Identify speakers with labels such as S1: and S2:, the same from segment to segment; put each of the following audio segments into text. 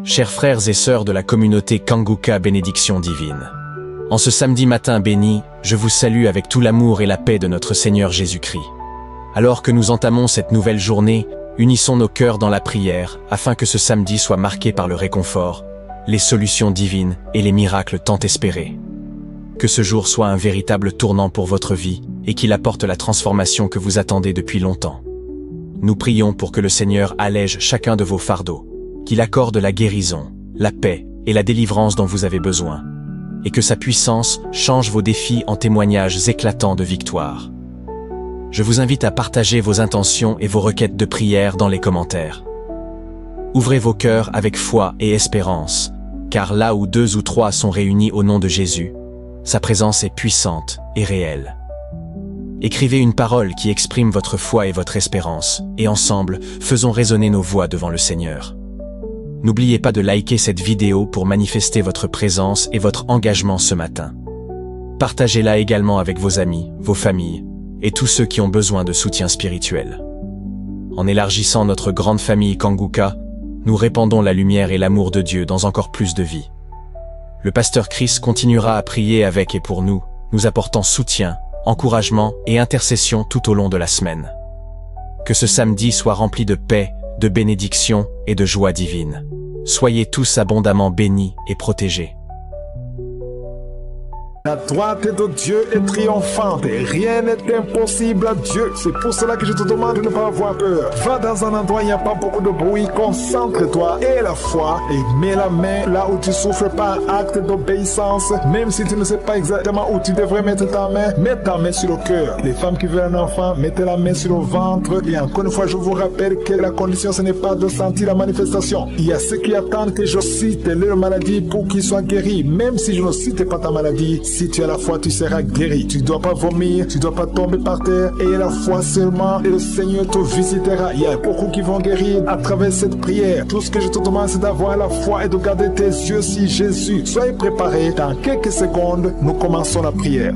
S1: Chers frères et sœurs de la communauté Kanguka Bénédiction Divine. En ce samedi matin béni, je vous salue avec tout l'amour et la paix de notre Seigneur Jésus-Christ. Alors que nous entamons cette nouvelle journée, unissons nos cœurs dans la prière afin que ce samedi soit marqué par le réconfort, les solutions divines et les miracles tant espérés. Que ce jour soit un véritable tournant pour votre vie et qu'il apporte la transformation que vous attendez depuis longtemps. Nous prions pour que le Seigneur allège chacun de vos fardeaux, qu'il accorde la guérison, la paix et la délivrance dont vous avez besoin, et que sa puissance change vos défis en témoignages éclatants de victoire. Je vous invite à partager vos intentions et vos requêtes de prière dans les commentaires. Ouvrez vos cœurs avec foi et espérance, car là où 2 ou 3 sont réunis au nom de Jésus, sa présence est puissante et réelle. Écrivez une parole qui exprime votre foi et votre espérance, et ensemble, faisons résonner nos voix devant le Seigneur. N'oubliez pas de liker cette vidéo pour manifester votre présence et votre engagement ce matin. Partagez-la également avec vos amis, vos familles, et tous ceux qui ont besoin de soutien spirituel. En élargissant notre grande famille Kanguka, nous répandons la lumière et l'amour de Dieu dans encore plus de vies. Le pasteur Chris continuera à prier avec et pour nous, nous apportant soutien, encouragement et intercession tout au long de la semaine. Que ce samedi soit rempli de paix, de bénédiction et de joie divine. Soyez tous abondamment bénis et protégés.
S2: La droite de Dieu est triomphante et rien n'est impossible à Dieu. C'est pour cela que je te demande de ne pas avoir peur. Va dans un endroit où il n'y a pas beaucoup de bruit, concentre-toi et la foi et mets la main là où tu souffres par acte d'obéissance. Même si tu ne sais pas exactement où tu devrais mettre ta main, mets ta main sur le cœur. Les femmes qui veulent un enfant, mettez la main sur le ventre. Et encore une fois, je vous rappelle que la condition, ce n'est pas de sentir la manifestation. Il y a ceux qui attendent que je cite leur maladie pour qu'ils soient guéris. Même si je ne cite pas ta maladie, si tu as la foi, tu seras guéri. Tu ne dois pas vomir, tu ne dois pas tomber par terre. Et la foi seulement, et le Seigneur te visitera. Il y a beaucoup qui vont guérir à travers cette prière. Tout ce que je te demande, c'est d'avoir la foi et de garder tes yeux sur Jésus. Soyez préparés. Dans quelques secondes, nous commençons la prière.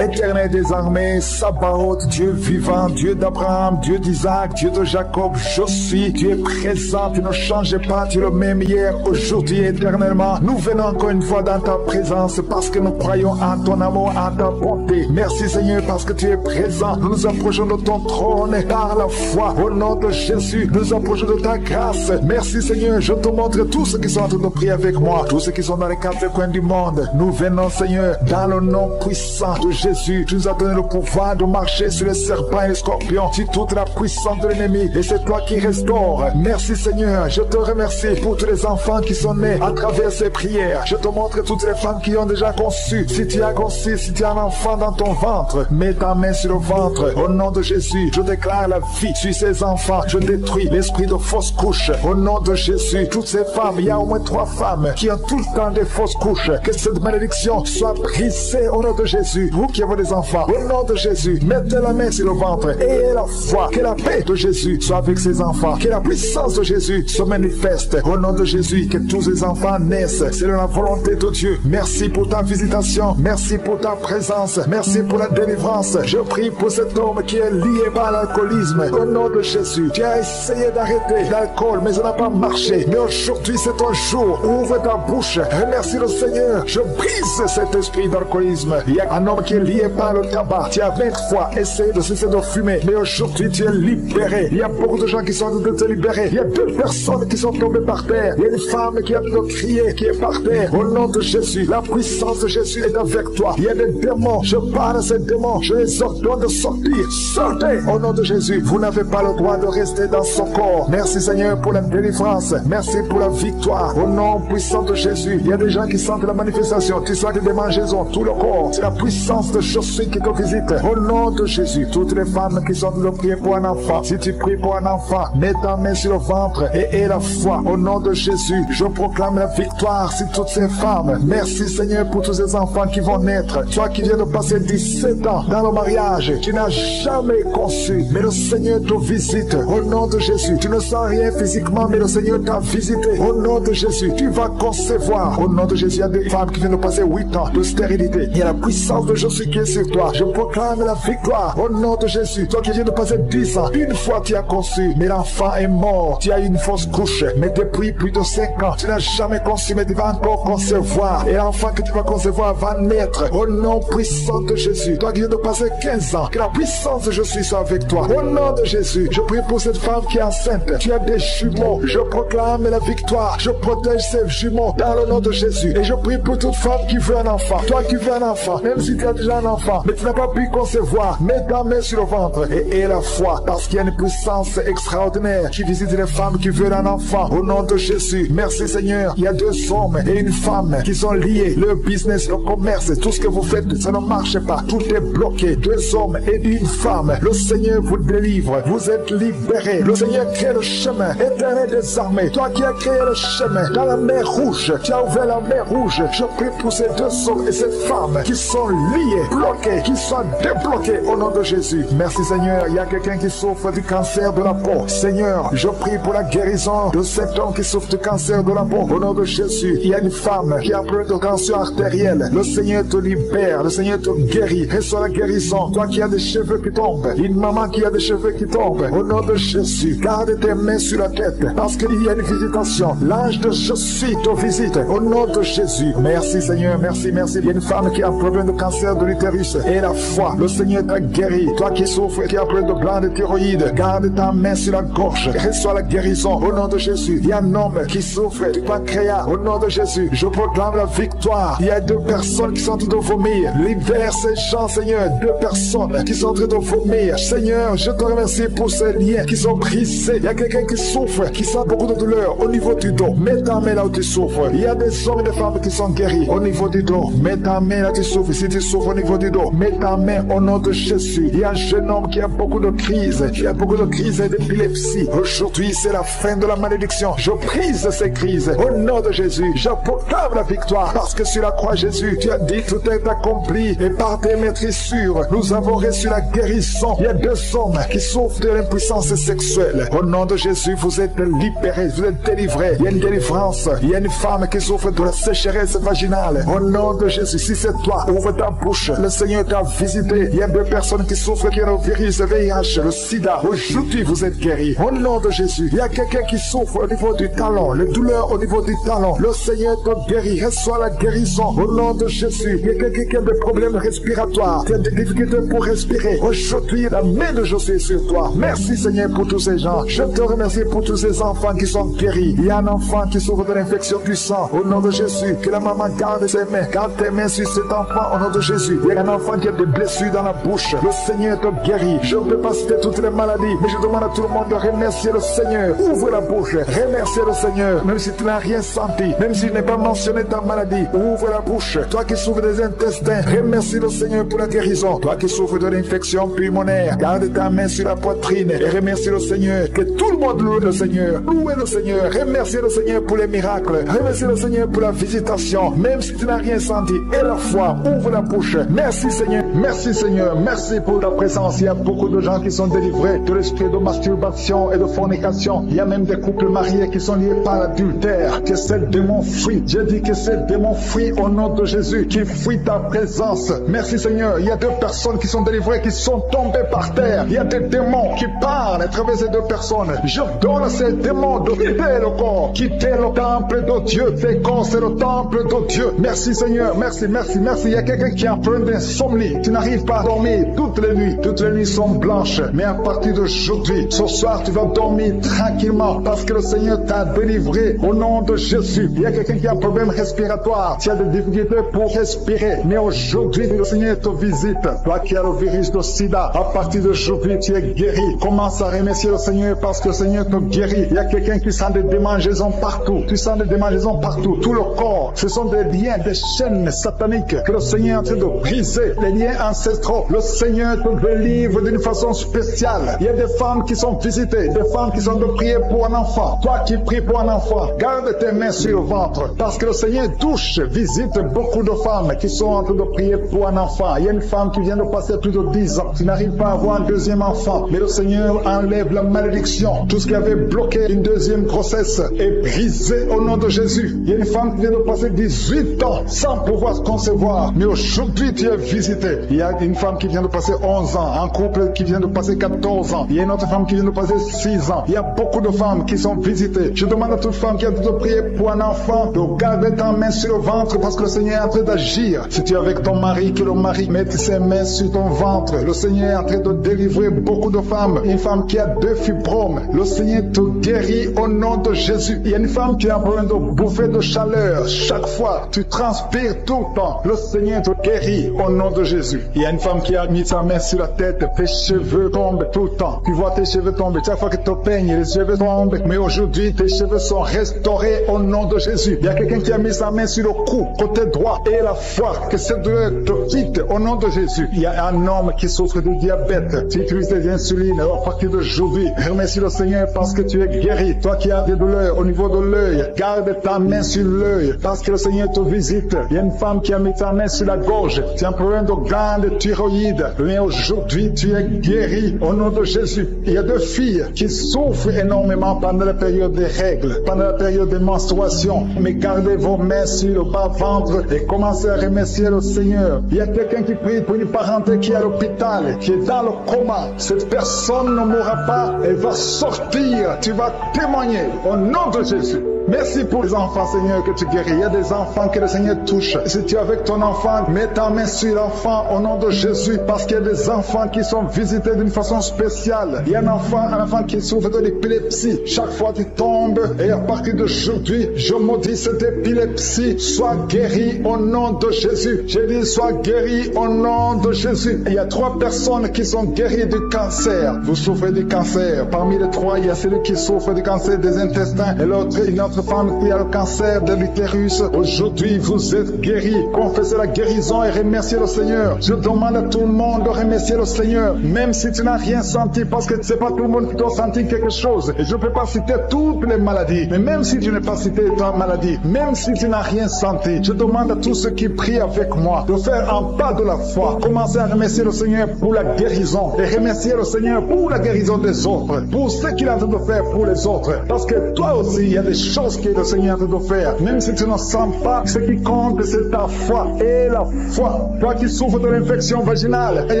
S2: Éternel des armées, Sabaoth, Dieu vivant, Dieu d'Abraham, Dieu d'Isaac, Dieu de Jacob, je suis, tu es présent, tu ne changes pas, tu es le même hier, aujourd'hui, éternellement. Nous venons encore une fois dans ta présence parce que nous croyons en ton amour, en ta bonté. Merci Seigneur parce que tu es présent. Nous nous approchons de ton trône par la foi. Au nom de Jésus, nous nous approchons de ta grâce. Merci Seigneur, je te montre tous ceux qui sont en train de prier avec moi, tous ceux qui sont dans les 4 coins du monde. Nous venons Seigneur, dans le nom puissant de Jésus. Tu nous as donné le pouvoir de marcher sur les serpents et les scorpions, sur toute la puissance de l'ennemi, et c'est toi qui restaures. Merci Seigneur, je te remercie pour tous les enfants qui sont nés à travers ces prières. Je te montre toutes les femmes qui ont déjà conçu. Si tu as conçu, si tu as un enfant dans ton ventre, mets ta main sur le ventre. Au nom de Jésus, je déclare la vie sur ces enfants. Je détruis l'esprit de fausse couche. Au nom de Jésus, toutes ces femmes, il y a au moins 3 femmes qui ont tout le temps des fausses couches. Que cette malédiction soit brisée au nom de Jésus. Vous qui avez des enfants, au nom de Jésus, mettez la main sur le ventre et la foi. Que la paix de Jésus soit avec ses enfants. Que la puissance de Jésus se manifeste. Au nom de Jésus, que tous ces enfants naissent. C'est la volonté de Dieu. Merci pour ta visitation. Merci pour ta présence. Merci pour la délivrance. Je prie pour cet homme qui est lié par l'alcoolisme. Au nom de Jésus, tu as essayé d'arrêter l'alcool, mais ça n'a pas marché. Mais aujourd'hui, c'est ton jour. Ouvre ta bouche. Remercie le Seigneur. Je brise cet esprit d'alcoolisme. Il y a un homme qui est lié par le tabac. Tu as 20 fois essayé de cesser de fumer, mais aujourd'hui tu es libéré. Il y a beaucoup de gens qui sont en train de te libérer. Il y a 2 personnes qui sont tombées par terre. Il y a une femme qui a crié, qui est par terre. Au nom de Jésus, la puissance de Jésus est avec toi. Il y a des démons. Je parle à ces démons. Je les ordonne de sortir. Sortez au nom de Jésus. Vous n'avez pas le droit de rester dans son corps. Merci Seigneur pour la délivrance. Merci pour la victoire. Au nom puissant de Jésus, il y a des gens qui sentent la manifestation. Tu sens des démangeaisons, tout le corps. C'est la puissance de Jésus qui te visite. Au nom de Jésus, toutes les femmes qui sont de prier pour un enfant, si tu pries pour un enfant, mets ta main sur le ventre et aie la foi. Au nom de Jésus, je proclame la victoire sur toutes ces femmes. Merci Seigneur pour tous ces enfants qui vont naître. Toi qui viens de passer 17 ans dans le mariage, tu n'as jamais conçu, mais le Seigneur te visite. Au nom de Jésus, tu ne sens rien physiquement, mais le Seigneur t'a visité. Au nom de Jésus, tu vas concevoir. Au nom de Jésus, il y a des femmes qui viennent de passer 8 ans de stérilité. Il y a la puissance de Jésus Jésus qui est sur toi. Je proclame la victoire au nom de Jésus. Toi qui viens de passer 10 ans, une fois tu as conçu, mais l'enfant est mort. Tu as eu une fausse couche, mais depuis plus de 5 ans, tu n'as jamais conçu, mais tu vas encore concevoir. Et l'enfant que tu vas concevoir va naître au nom puissant de Jésus. Toi qui viens de passer 15 ans, que la puissance de Jésus soit avec toi. Au nom de Jésus, je prie pour cette femme qui est enceinte. Tu as des jumeaux. Je proclame la victoire. Je protège ces jumeaux dans le nom de Jésus. Et je prie pour toute femme qui veut un enfant. Toi qui veux un enfant, même si tu as déjà un enfant, mais tu n'as pas pu concevoir, mets ta main sur le ventre et aie la foi, parce qu'il y a une puissance extraordinaire qui visite les femmes qui veulent un enfant. Au nom de Jésus, merci Seigneur. Il y a 2 hommes et une femme qui sont liés. Le business, le commerce, tout ce que vous faites, ça ne marche pas. Tout est bloqué. 2 hommes et une femme. Le Seigneur vous délivre. Vous êtes libérés. Le Seigneur crée le chemin. Éternel des armées, toi qui as créé le chemin dans la mer Rouge, tu as ouvert la mer Rouge. Je prie pour ces 2 hommes et cette femme qui sont liés, bloqués, qui sont débloqués au nom de Jésus. Merci Seigneur. Il y a quelqu'un qui souffre du cancer de la peau. Seigneur, je prie pour la guérison de cet homme qui souffre du cancer de la peau. Au nom de Jésus, il y a une femme qui a peur de tension artérielle. Le Seigneur te libère, le Seigneur te guérit. Reçois la guérison. Toi qui as des cheveux qui tombent, une maman qui a des cheveux qui tombent, au nom de Jésus, garde tes mains sur la tête, parce qu'il y a une visitation. L'ange de Jésus te visite, au nom de Jésus. Merci Seigneur, merci, merci. Il y a une femme qui a un problème de cancer de l'utérus et la foi. Le Seigneur t'a guéri. Toi qui souffres, qui a un problème de gland de thyroïde, garde ta main sur la gorge. Reçois la guérison, au nom de Jésus. Il y a un homme qui souffre du pancréas, au nom de Jésus. Je proclame la victoire. Il y a 2 personnes qui sont en train de vomir. Libère ces gens, Seigneur. 2 personnes qui sont en train de vomir. Seigneur, je te remercie pour ces liens qui sont brisés. Il y a quelqu'un qui souffre, qui sent beaucoup de douleur au niveau du dos. Mets ta main là où tu souffres. Il y a des hommes et des femmes qui sont guéris au niveau du dos. Mets ta main là où tu souffres. Si tu souffres au niveau du dos, mets ta main au nom de Jésus. Il y a un jeune homme qui a beaucoup de crises. Il y a beaucoup de crises d'épilepsie. Aujourd'hui, c'est la fin de la malédiction. Je brise ces crises au nom de Jésus. Je proclame la victoire parce que sur la croix, Jésus, tu as dit tout est accompli et par tes maîtrissures, nous avons reçu la guérison. Il y a 2 hommes qui souffrent de l'impuissance sexuelle. Au nom de Jésus, vous êtes libérés, vous êtes délivrés. Il y a une délivrance. Il y a une femme qui souffre de la sécheresse vaginale. Au nom de Jésus, si c'est toi, ouvre ta bouche. Le Seigneur t'a visité. Il y a 2 personnes qui souffrent qui ont le virus, le VIH, le sida. Aujourd'hui, vous êtes guéris. Au nom de Jésus, il y a quelqu'un qui souffre au niveau du talon, le douleur au niveau du talon. Le Seigneur te guérit. Reçois la guérison. Au nom de Jésus, il y a quelqu'un qui a des problèmes respiratoires, qui a des difficultés pour respirer. Aujourd'hui, la main de Jésus est sur toi. Merci Seigneur pour tous ces gens. Je te remercie pour tous ces enfants qui sont guéris. Il y a un enfant qui souffre de l'infection du sang. Au nom de Jésus, que la maman garde ses mains. Garde tes mains sur cet enfant au nom de Jésus. Il y a un enfant qui a des blessures dans la bouche. Le Seigneur te guérit. Je ne peux pas citer toutes les maladies, mais je demande à tout le monde de remercier le Seigneur. Ouvre la bouche. Remercier le Seigneur. Même si tu n'as rien senti, même s'il n'est pas mentionné ta maladie, ouvre la bouche. Toi qui souffres des intestins, remercie le Seigneur pour la guérison. Toi qui souffres de l'infection pulmonaire, garde ta main sur la poitrine et remercie le Seigneur. Que tout le monde loue le Seigneur. Louez le Seigneur. Remerciez le Seigneur pour les miracles. Remerciez le Seigneur pour la visitation. Même si tu n'as rien senti, et la foi, ouvre la bouche. Merci Seigneur. Merci Seigneur. Merci pour ta présence. Il y a beaucoup de gens qui sont délivrés de l'esprit de masturbation et de fornication. Il y a même des couples mariés qui sont liés par l'adultère. Que ces démons fuient. J'ai dit que ces démons fuient au nom de Jésus. Qui fuient ta présence. Merci Seigneur. Il y a 2 personnes qui sont délivrées, qui sont tombées par terre. Il y a des démons qui parlent à travers ces 2 personnes. Je donne à ces démons de quitter le corps. Quitter le temple de Dieu. Ces corps, c'est le temple de Dieu. Merci Seigneur. Merci, merci, merci. Il y a quelqu'un qui a un problème d'insomnie. Tu n'arrives pas à dormir toutes les nuits. Toutes les nuits sont blanches. Mais à partir d'aujourd'hui, ce soir, tu vas dormir tranquillement parce que le Seigneur t'a délivré au nom de Jésus. Il y a quelqu'un qui a un problème respiratoire. Tu as des difficultés pour respirer. Mais aujourd'hui, le Seigneur te visite. Toi qui as le virus de sida, à partir d'aujourd'hui, tu es guéri. Commence à remercier le Seigneur parce que le Seigneur te guérit. Il y a quelqu'un qui sent des démangeaisons partout. Tu sens des démangeaisons partout. Tout le corps, ce sont des liens, des chaînes sataniques que le Seigneur est en train de briser. Les liens ancestraux. Le Seigneur te délivre d'une façon spéciale. Il y a des femmes qui sont visitées, des femmes qui sont de prier pour un enfant. Toi qui pries pour un enfant, garde tes mains sur le ventre parce que le Seigneur touche, visite beaucoup de femmes qui sont en train de prier pour un enfant. Il y a une femme qui vient de passer plus de 10 ans. Tu n'arrives pas à avoir un deuxième enfant, mais le Seigneur enlève la malédiction. Tout ce qui avait bloqué une deuxième grossesse est brisé au nom de Jésus. Il y a une femme qui vient de passer 18 ans sans pouvoir concevoir, mais aujourd'hui aujourd'hui tu es visité. Il y a une femme qui vient de passer 11 ans, un couple qui vient de passer 14 ans, il y a une autre femme qui vient de passer 6 ans. Il y a beaucoup de femmes qui sont visitées. Je demande à toute femme qui a de prier pour un enfant de garder ta main sur le ventre parce que le Seigneur est en train d'agir. Si tu es avec ton mari, que le mari mette ses mains sur ton ventre. Le Seigneur est en train de délivrer beaucoup de femmes. Une femme qui a 2 fibromes, le Seigneur te guérit au nom de Jésus. Il y a une femme qui a un problème de bouffée de chaleur. Chaque fois, tu transpires tout le temps. Le Seigneur te guérit au nom de Jésus. Il y a une femme qui a mis sa main sur la tête. Tes cheveux tombent tout le temps. Tu vois tes cheveux tomber. Chaque fois que tu peignes, les cheveux tombent. Mais aujourd'hui, tes cheveux sont restaurés au nom de Jésus. Il y a quelqu'un qui a mis sa main sur le cou, côté droit, et la foi. Que cette douleur te quitte au nom de Jésus. Il y a un homme qui souffre de diabète. Tu utilises des insulines. À partir d'aujourd'hui, remercie le Seigneur parce que tu es guéri. Toi qui as des douleurs au niveau de l'œil, garde ta main sur l'œil parce que le Seigneur te visite. Il y a une femme qui a mis sa main sur la gorge. Tu as un problème de glande thyroïde. Mais aujourd'hui, tu es guéri au nom de Jésus. Il y a 2 filles qui souffrent énormément pendant la période des règles, pendant la période des menstruations. Mais gardez vos mains sur le bas-ventre et commencez à remercier le Seigneur. Il y a quelqu'un qui prie pour une parenté qui est à l'hôpital, qui est dans le coma. Cette personne ne mourra pas, elle va sortir. Tu vas témoigner au nom de Jésus. Merci pour les enfants, Seigneur, que tu guéris. Il y a des enfants que le Seigneur touche. Si tu es avec ton enfant, mets ta main sur l'enfant au nom de Jésus, parce qu'il y a des enfants qui sont visités d'une façon spéciale. Il y a un enfant qui souffre de l'épilepsie. Chaque fois tu tombes, et à partir d'aujourd'hui, je maudis cette épilepsie. Sois guéri au nom de Jésus. J'ai dit, sois guéri au nom de Jésus. Il y a 3 personnes qui sont guéries du cancer. Vous souffrez du cancer. Parmi les 3, il y a celui qui souffre du cancer des intestins, et l'autre, une autre femme qui a le cancer de l'utérus. Aujourd'hui, vous êtes guéris. Confessez la guérison et remerciez le Seigneur. Je demande à tout le monde de remercier le Seigneur, même si tu n'as rien senti, parce que c'est pas tout le monde qui doit sentir quelque chose. Et je ne peux pas citer toutes les maladies, mais même si tu n'as pas cité ta maladie, même si tu n'as rien senti, je demande à tous ceux qui prient avec moi de faire un pas de la foi. Commencez à remercier le Seigneur pour la guérison et remercier le Seigneur pour la guérison des autres, pour ce qu'il est en train de faire pour les autres. Parce que toi aussi, il y a des choses que le Seigneur te faire. Même si tu ne sens pas, ce qui compte, c'est ta foi. Et la foi. Toi qui souffres de l'infection vaginale, il y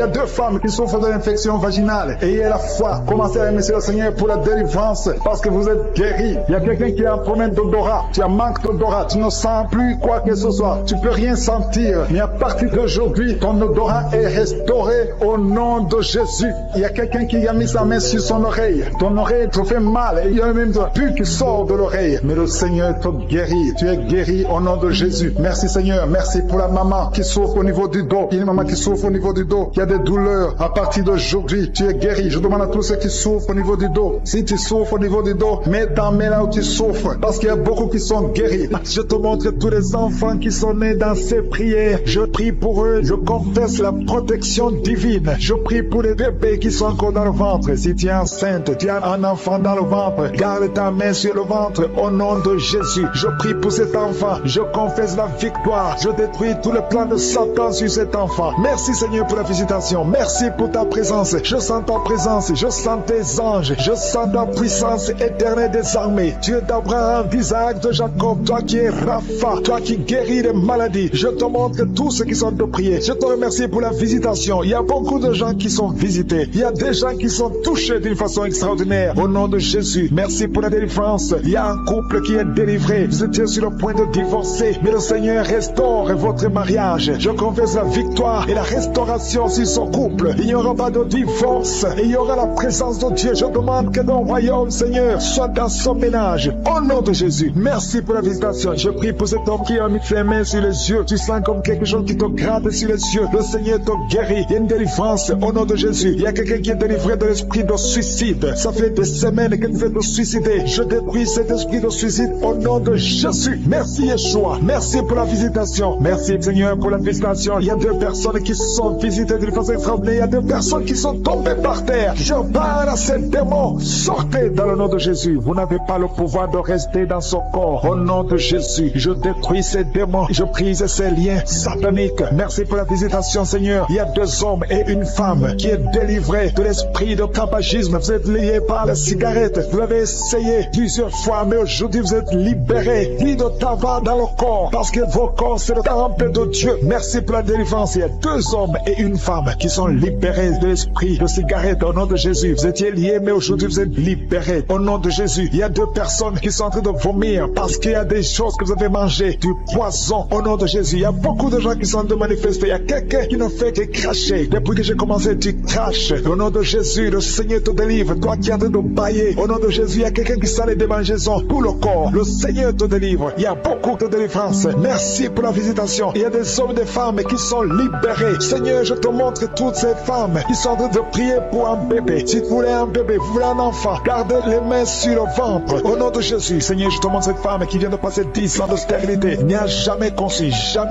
S2: a 2 femmes qui souffrent de l'infection vaginale. Et il y a la foi. Commencez à remercier le Seigneur pour la délivrance, parce que vous êtes guéris. Il y a quelqu'un qui a un problème d'odorat. Tu as manque d'odorat. Tu ne sens plus quoi que ce soit. Tu peux rien sentir. Mais à partir d'aujourd'hui, ton odorat est restauré au nom de Jésus. Il y a quelqu'un qui a mis sa main sur son oreille. Ton oreille te fait mal. Et il y a même un pu qui sort de l'oreille. Mais le Seigneur te guérit. Tu es guéri au nom de Jésus. Merci Seigneur. Merci pour la maman qui souffre au niveau du dos. Il y a une maman qui souffre au niveau du dos, qui a des douleurs. À partir d'aujourd'hui, tu es guéri. Je demande à tous ceux qui souffrent au niveau du dos. Si tu souffres au niveau du dos, mets ta main là où tu souffres. Parce qu'il y a beaucoup qui sont guéris. Je te montre tous les enfants qui sont nés dans ces prières. Je prie pour eux. Je confesse la protection divine. Je prie pour les bébés qui sont encore dans le ventre. Si tu es enceinte, tu as un enfant dans le ventre, garde ta main sur le ventre au nom de Jésus. Je prie pour cet enfant. Je confesse la victoire. Je détruis tout le plan de Satan sur cet enfant. Merci Seigneur pour la visitation. Merci pour ta présence. Je sens ta présence. Je sens tes anges. Je sens ta puissance éternelle des armées. Dieu d'Abraham, d'Isaac, de Jacob. Toi qui es Rapha. Toi qui guéris les maladies. Je te montre tous ceux qui sont de prier. Je te remercie pour la visitation. Il y a beaucoup de gens qui sont visités. Il y a des gens qui sont touchés d'une façon extraordinaire. Au nom de Jésus. Merci pour la délivrance. Il y a un couple qui est délivré. Vous étiez sur le point de divorcer, mais le Seigneur restaure votre mariage. Je confesse la victoire et la restauration sur son couple. Il n'y aura pas de divorce. Il y aura la présence de Dieu. Je demande que ton royaume, Seigneur, soit dans son ménage. Au nom de Jésus. Merci pour la visitation. Je prie pour cet homme qui a mis ses mains sur les yeux. Tu sens comme quelque chose qui te gratte sur les yeux. Le Seigneur te guérit. Il y a une délivrance au nom de Jésus. Il y a quelqu'un qui est délivré de l'esprit de suicide. Ça fait des semaines que tu veux te suicider. Je détruis cet esprit de suicide au nom de Jésus. Merci Yeshua. Merci pour la visitation. Merci Seigneur pour la visitation. Il y a 2 personnes qui sont visitées d'une façon extraordinaire. Il y a 2 personnes qui sont tombées par terre. Je parle à ces démons. Sortez dans le nom de Jésus. Vous n'avez pas le pouvoir de rester dans son corps. Au nom de Jésus, je détruis ces démons. Je brise ces liens sataniques. Merci pour la visitation Seigneur. Il y a 2 hommes et une femme qui est délivrée de l'esprit de tabagisme. Vous êtes liés par la cigarette. Vous l'avez essayé plusieurs fois, mais aujourd'hui aujourd'hui vous êtes libérés. Plus de tabac dans le corps, parce que vos corps c'est le temple de Dieu. Merci pour la délivrance. Il y a 2 hommes et une femme qui sont libérés de l'esprit de cigarette au nom de Jésus. Vous étiez liés, mais aujourd'hui vous êtes libérés au nom de Jésus. Il y a 2 personnes qui sont en train de vomir parce qu'il y a des choses que vous avez mangées, du poison au nom de Jésus. Il y a beaucoup de gens qui sont en train de manifester. Il y a quelqu'un qui ne fait que cracher. Depuis que j'ai commencé, tu craches. Au nom de Jésus, le Seigneur te délivre. Toi qui es en train de bailler, au nom de Jésus, il y a quelqu'un qui sent les démangeaisons pour le corps. Le Seigneur te délivre. Il y a beaucoup de délivrance. Merci pour la visitation. Il y a des hommes et des femmes qui sont libérés. Seigneur, je te montre toutes ces femmes qui sont en train de prier pour un bébé. Si vous voulez un bébé, vous voulez un enfant, gardez les mains sur le ventre. Au nom de Jésus, Seigneur, je te montre cette femme qui vient de passer 10 ans de stérilité. N'y a jamais conçu,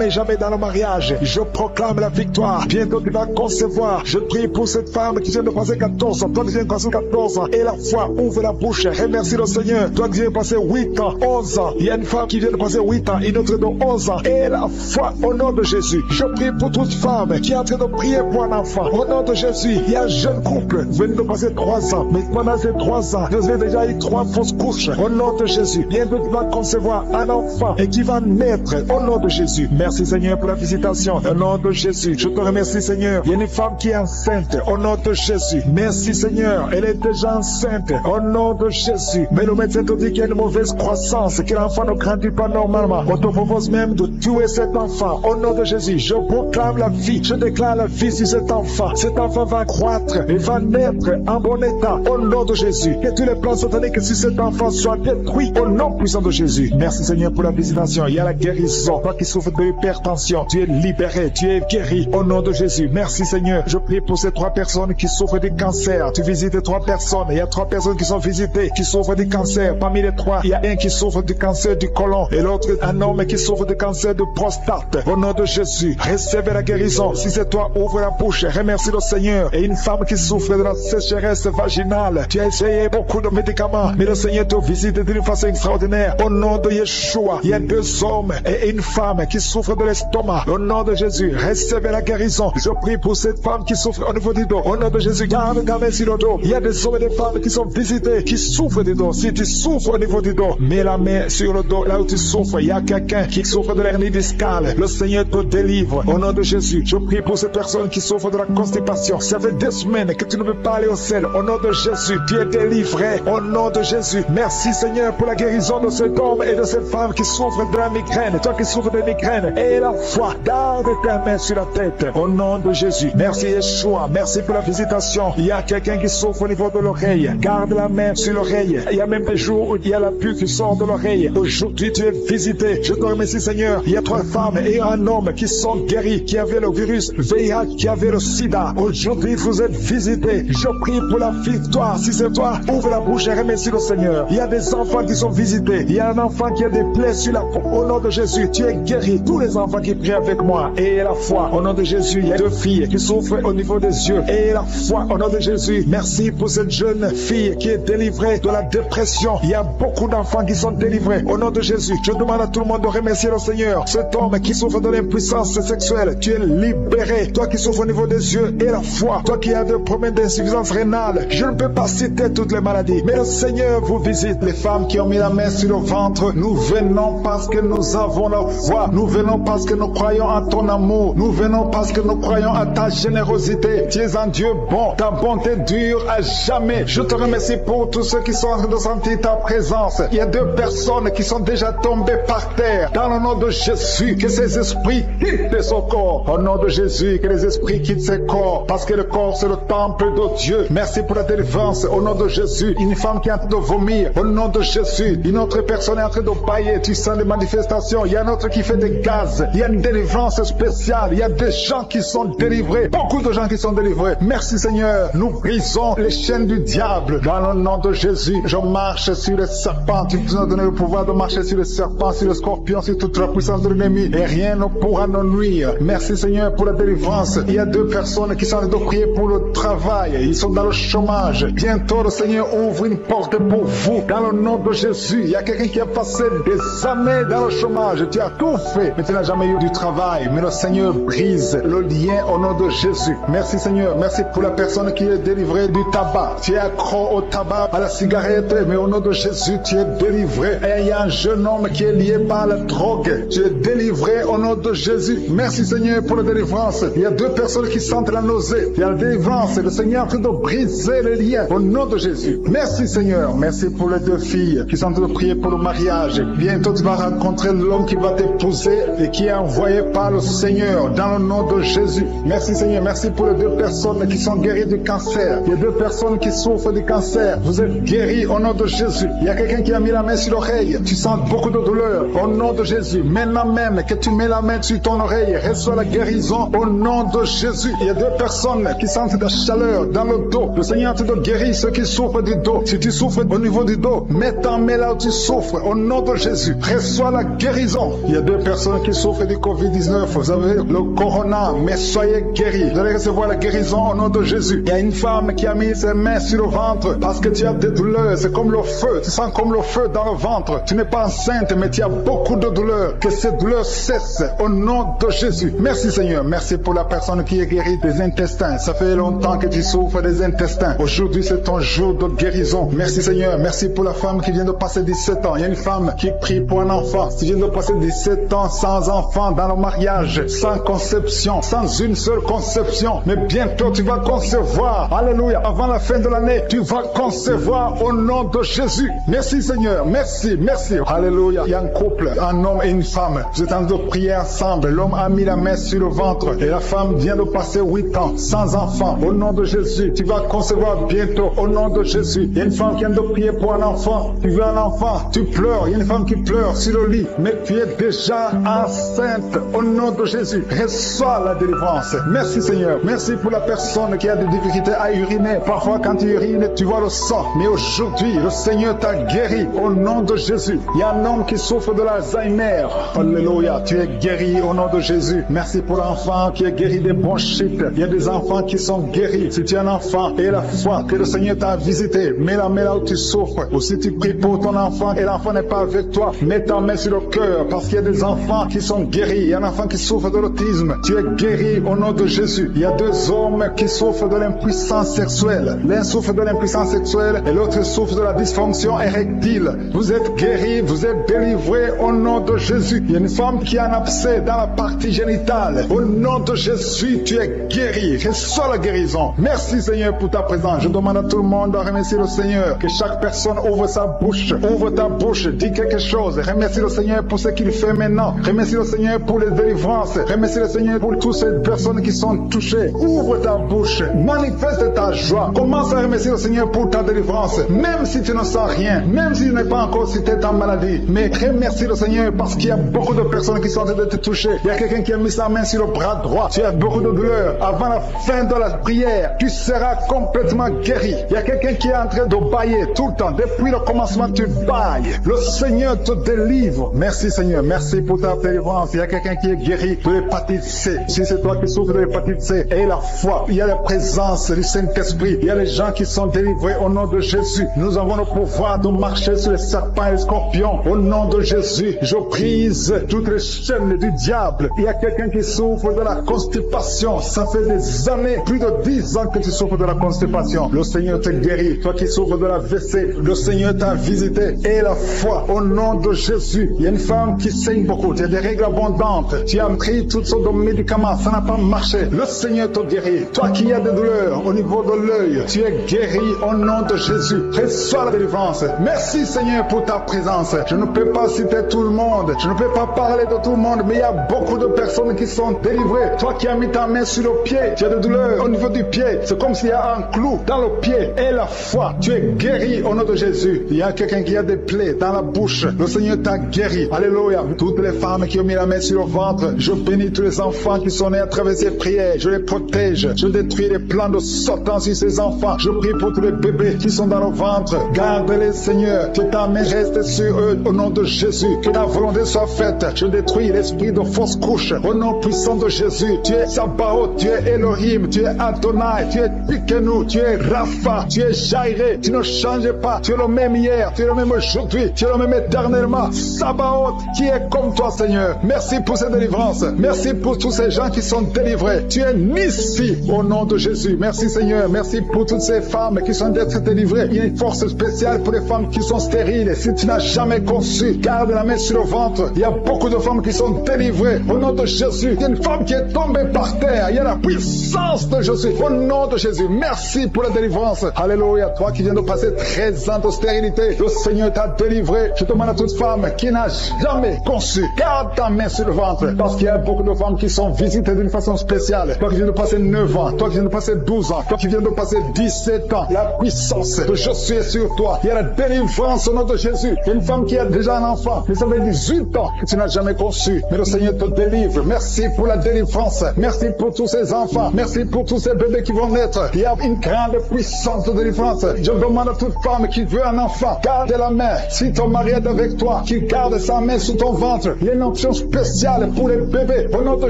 S2: jamais dans le mariage. Je proclame la victoire. Bientôt tu vas concevoir. Je prie pour cette femme qui vient de passer 14 ans. Toi qui viens de passer 14 ans. Et la foi ouvre la bouche. Remercie le Seigneur. Toi qui viens de passer 8 ans, 11 ans. Il y a une femme qui vient de passer 8 ans, une autre de 11 ans. Et la foi au nom de Jésus. Je prie pour toute femme qui est en train de prier pour un enfant. Au nom de Jésus, il y a un jeune couple. Vous venez de passer 3 ans. Mais pendant ces 3 ans, vous avez déjà eu 3 fausses couches. Au nom de Jésus. Bientôt tu vas concevoir un enfant et qui va naître. Au nom de Jésus. Merci Seigneur pour la visitation. Au nom de Jésus. Je te remercie Seigneur. Il y a une femme qui est enceinte. Au nom de Jésus. Merci Seigneur. Elle est déjà enceinte. Au nom de Jésus. Mais le médecin te dit qu'il y a une mauvaise croissance. Que l'enfant ne grandit pas normalement. On te propose même de tuer cet enfant. Au nom de Jésus. Je proclame la vie. Je déclare la vie sur cet enfant. Cet enfant va croître et va naître en bon état. Au nom de Jésus. Que tous les plans sataniques sur cet enfant soient détruits. Au nom puissant de Jésus. Merci Seigneur pour la visitation. Il y a la guérison. Toi qui souffres de l'hypertension, tu es libéré, tu es guéri. Au nom de Jésus. Merci Seigneur. Je prie pour ces 3 personnes qui souffrent du cancer. Tu visites 3 personnes. Il y a 3 personnes qui sont visitées, qui souffrent du cancer. Parmi les 3, il y a un qui souffre du cancer du côlon et l'autre, un homme qui souffre du cancer de prostate. Au nom de Jésus, recevez la guérison. Si c'est toi, ouvre la bouche. Remercie le Seigneur. Et une femme qui souffre de la sécheresse vaginale. Tu as essayé beaucoup de médicaments, mais le Seigneur te visite d'une façon extraordinaire. Au nom de Yeshua, il y a 2 hommes et une femme qui souffrent de l'estomac. Au nom de Jésus, recevez la guérison. Je prie pour cette femme qui souffre au niveau du dos. Au nom de Jésus, garde ta main sur le dos. Il y a des hommes et des femmes qui sont visités, qui souffrent du dos. Si tu souffres au niveau du dos, mets la main sur le dos, là où tu souffres. Il y a quelqu'un qui souffre de l'hernie discale. Le Seigneur te délivre. Au nom de Jésus, je prie pour ces personnes qui souffrent de la constipation. Ça fait 2 semaines que tu ne veux pas aller au ciel. Au nom de Jésus, tu es délivré. Au nom de Jésus, merci Seigneur pour la guérison de cet homme et de cette femme qui souffrent de la migraine. Toi qui souffres de migraine, et la foi, garde ta main sur la tête. Au nom de Jésus, merci Yeshua. Merci pour la visitation. Il y a quelqu'un qui souffre au niveau de l'oreille. Garde la main sur l'oreille. Il y a même des jours où il y a la pluie qui sort de l'oreille. Aujourd'hui, tu es visité. Je te remercie Seigneur. Il y a 3 femmes et un homme qui sont guéris, qui avaient le virus VIH, qui avaient le sida. Aujourd'hui, vous êtes visités. Je prie pour la victoire. Si c'est toi, ouvre la bouche et remercie le Seigneur. Il y a des enfants qui sont visités. Il y a un enfant qui a des plaies sur la peau. Au nom de Jésus, tu es guéri. Tous les enfants qui prient avec moi. Et la foi. Au nom de Jésus, il y a 2 filles qui souffrent au niveau des yeux. Et la foi. Au nom de Jésus, merci pour cette jeune fille qui est délivrée de la dépression. Il y a beaucoup d'enfants qui sont délivrés. Au nom de Jésus, je demande à tout le monde de remercier le Seigneur. Cet homme qui souffre de l'impuissance sexuelle, tu es libéré. Toi qui souffres au niveau des yeux et la foi. Toi qui as des problèmes d'insuffisance rénale. Je ne peux pas citer toutes les maladies, mais le Seigneur vous visite. Les femmes qui ont mis la main sur le ventre, nous venons parce que nous avons la foi. Nous venons parce que nous croyons en ton amour. Nous venons parce que nous croyons à ta générosité. Tu es un Dieu bon. Ta bonté dure à jamais. Je te remercie pour tous ceux qui sont en train de sentir ta présence. Il y a 2 personnes qui sont déjà tombées par terre. Dans le nom de Jésus, que ces esprits quittent son corps. Au nom de Jésus, que les esprits quittent ses corps. Parce que le corps, c'est le temple de Dieu. Merci pour la délivrance. Au nom de Jésus, une femme qui est en train de vomir. Au nom de Jésus, une autre personne est en train de bailler. Tu sens des manifestations. Il y a un autre qui fait des gaz. Il y a une délivrance spéciale. Il y a des gens qui sont délivrés. Beaucoup de gens qui sont délivrés. Merci Seigneur. Nous brisons les chaînes du diable. Dans le nom de Jésus, je marche sur les serpents. Tu nous as donné le pouvoir de marcher sur les serpents, sur les scorpions, sur toute la puissance notre ennemi et rien ne pourra nous nuire. Merci Seigneur pour la délivrance. Il y a 2 personnes qui sont en train de prier pour le travail. Ils sont dans le chômage. Bientôt le Seigneur ouvre une porte pour vous dans le nom de Jésus. Il y a quelqu'un qui a passé des années dans le chômage. Tu as tout fait, mais tu n'as jamais eu du travail. Mais le Seigneur brise le lien au nom de Jésus. Merci Seigneur. Merci pour la personne qui est délivrée du tabac. Tu es accro au tabac, à la cigarette, mais au nom de Jésus, tu es délivré. Et il y a un jeune homme qui est lié par la drogue. Tu es délivré au nom de Jésus. Merci Seigneur pour la délivrance. Il y a 2 personnes qui sentent la nausée. Il y a la délivrance. Le Seigneur est en train de briser les liens au nom de Jésus. Merci Seigneur. Merci pour les 2 filles qui sont en train de prier pour le mariage. Bientôt tu vas rencontrer l'homme qui va t'épouser et qui est envoyé par le Seigneur dans le nom de Jésus. Merci Seigneur. Merci pour les 2 personnes qui sont guéries du cancer. Il y a 2 personnes qui souffrent du cancer. Vous êtes guéris au nom de Jésus. Il y a quelqu'un qui a mis la main sur l'oreille. Tu sens beaucoup de douleur au nom de Jésus. Maintenant même que tu mets la main sur ton oreille, reçois la guérison au nom de Jésus. Il y a 2 personnes qui sentent de la chaleur dans le dos. Le Seigneur te guérit ceux qui souffrent du dos. Si tu souffres au niveau du dos, mets ta main là où tu souffres au nom de Jésus. Reçois la guérison. Il y a 2 personnes qui souffrent du Covid-19. Vous avez le corona, mais soyez guéris. Vous allez recevoir la guérison au nom de Jésus. Il y a une femme qui a mis ses mains sur le ventre parce que tu as des douleurs. C'est comme le feu. Tu sens comme le feu dans le ventre. Tu n'es pas enceinte, mais tu as beaucoup de douleurs. Que ces douleurs cessent au nom de Jésus. Merci Seigneur. Merci pour la personne qui est guérie des intestins. Ça fait longtemps que tu souffres des intestins. Aujourd'hui, c'est ton jour de guérison. Merci Seigneur. Merci pour la femme qui vient de passer 17 ans. Il y a une femme qui prie pour un enfant. Tu viens de passer 17 ans sans enfant dans le mariage, sans conception, sans une seule conception. Mais bientôt, tu vas concevoir. Alléluia. Avant la fin de l'année, tu vas concevoir au nom de Jésus. Merci Seigneur. Merci, merci. Alléluia. Il y a un couple, un homme et une femme. Vous êtes en train de prier ensemble. L'homme a mis la main sur le ventre et la femme vient de passer 8 ans sans enfant. Au nom de Jésus, tu vas concevoir bientôt. Au nom de Jésus. Il y a une femme qui vient de prier pour un enfant. Tu veux un enfant, tu pleures. Il y a une femme qui pleure sur le lit, mais tu es déjà enceinte. Au nom de Jésus, reçois la délivrance. Merci Seigneur. Merci pour la personne qui a des difficultés à uriner. Parfois quand tu urines, tu vois le sang. Mais aujourd'hui, le Seigneur t'a guéri au nom de Jésus. Il y a un homme qui souffre de l'Alzheimer. Alléluia. Tu es guéri au nom de Jésus. Merci pour l'enfant qui est guéri des bronchites. Il y a des enfants qui sont guéris. Si tu es un enfant et la foi que le Seigneur t'a visité, mets la main là où tu souffres. Ou si tu pries pour ton enfant et l'enfant n'est pas avec toi, mets ta main sur le cœur parce qu'il y a des enfants qui sont guéris. Il y a un enfant qui souffre de l'autisme. Tu es guéri au nom de Jésus. Il y a 2 hommes qui souffrent de l'impuissance sexuelle. L'un souffre de l'impuissance sexuelle et l'autre souffre de la dysfonction érectile. Vous êtes guéris, vous êtes délivrés au nom de Jésus. Il y a une femme qui a un abcès dans la partie génitale. Au nom de Jésus, tu es guéri. Reçois la guérison. Merci Seigneur pour ta présence. Je demande à tout le monde de remercier le Seigneur. Que chaque personne ouvre sa bouche. Ouvre ta bouche. Dis quelque chose. Remercie le Seigneur pour ce qu'il fait maintenant. Remercie le Seigneur pour les délivrances. Remercie le Seigneur pour toutes ces personnes qui sont touchées. Ouvre ta bouche. Manifeste ta joie. Commence à remercier le Seigneur pour ta délivrance. Même si tu ne sens rien. Même si tu n'es pas encore cité ta maladie. Mais remercie le Seigneur parce qu'il y a beaucoup de personnes qui sont en train de te toucher. Il y a quelqu'un qui a mis sa main sur le bras droit. Tu as beaucoup de douleur. Avant la fin de la prière, tu seras complètement guéri. Il y a quelqu'un qui est en train de bailler tout le temps. Depuis le commencement, tu bailles. Le Seigneur te délivre. Merci Seigneur. Merci pour ta délivrance. Il y a quelqu'un qui est guéri de l'hépatite C. Si c'est toi qui souffres de l'hépatite C, et la foi. Il y a la présence du Saint-Esprit. Il y a les gens qui sont délivrés au nom de Jésus. Nous avons le pouvoir de marcher sur les serpents et les scorpions. Au nom de Jésus, je brise toutes les chaînes du diable. Il y a quelqu'un qui souffre de la constipation. Ça fait des années, plus de 10 ans que tu souffres de la constipation. Le Seigneur te guérit. Toi qui souffres de la WC, le Seigneur t'a visité. Et la foi, au nom de Jésus. Il y a une femme qui saigne beaucoup. Tu as des règles abondantes. Tu as pris toutes sortes de médicaments. Ça n'a pas marché. Le Seigneur te guérit. Toi qui as des douleurs au niveau de l'œil, tu es guéri au nom de Jésus. Reçois la délivrance. Merci Seigneur pour ta présence. Je ne peux pas citer tout le monde. Je ne peux pas parler de tout le monde, mais il y a beaucoup de personnes qui sont délivrées. Toi qui as mis ta main sur le pied, tu as des douleurs au niveau du pied. C'est comme s'il y a un clou dans le pied. Et la foi, tu es guéri au nom de Jésus. Il y a quelqu'un qui a des plaies dans la bouche. Le Seigneur t'a guéri. Alléluia. Toutes les femmes qui ont mis la main sur le ventre, je bénis tous les enfants qui sont nés à travers ces prières. Je les protège. Je détruis les plans de Satan sur ces enfants. Je prie pour tous les bébés qui sont dans le ventre. Garde-les, Seigneur. Que ta main reste sur eux au nom de Jésus. Que ta volonté soit prophète. Je détruis l'esprit de fausse couche. Au nom puissant de Jésus, tu es Sabaoth, tu es Elohim, tu es Adonai, tu es Tikenu, tu es Rapha, tu es Jairé. Tu ne changes pas. Tu es le même hier, tu es le même aujourd'hui, tu es le même éternellement. Sabaoth, qui est comme toi, Seigneur. Merci pour cette délivrance. Merci pour tous ces gens qui sont délivrés. Tu es Nissi au nom de Jésus. Merci, Seigneur. Merci pour toutes ces femmes qui sont d'être délivrées. Il y a une force spéciale pour les femmes qui sont stériles. Si tu n'as jamais conçu, garde la main sur le ventre. Il y a beaucoup de femmes qui sont délivrées au nom de Jésus. Il y a une femme qui est tombée par terre. Il y a la puissance de Jésus au nom de Jésus. Merci pour la délivrance. Alléluia. Toi qui viens de passer 13 ans de stérilité, le Seigneur t'a délivré. Je demande à toute femme qui n'a jamais conçu, garde ta main sur le ventre, parce qu'il y a beaucoup de femmes qui sont visitées d'une façon spéciale. Toi qui viens de passer 9 ans, toi qui viens de passer 12 ans, toi qui viens de passer 17 ans, la puissance de Jésus est sur toi. Il y a la délivrance au nom de Jésus. Il y a une femme qui a déjà un enfant, mais ça fait 18 ans que tu n'as jamais conçu, mais le Seigneur te délivre. Merci pour la délivrance. Merci pour tous ces enfants. Merci pour tous ces bébés qui vont naître. Il y a une grande puissance de délivrance. Je demande à toute femme qui veut un enfant, garde la main. Si ton mari est avec toi, qu'il garde sa main sous ton ventre. Il y a une option spéciale pour les bébés. Au nom de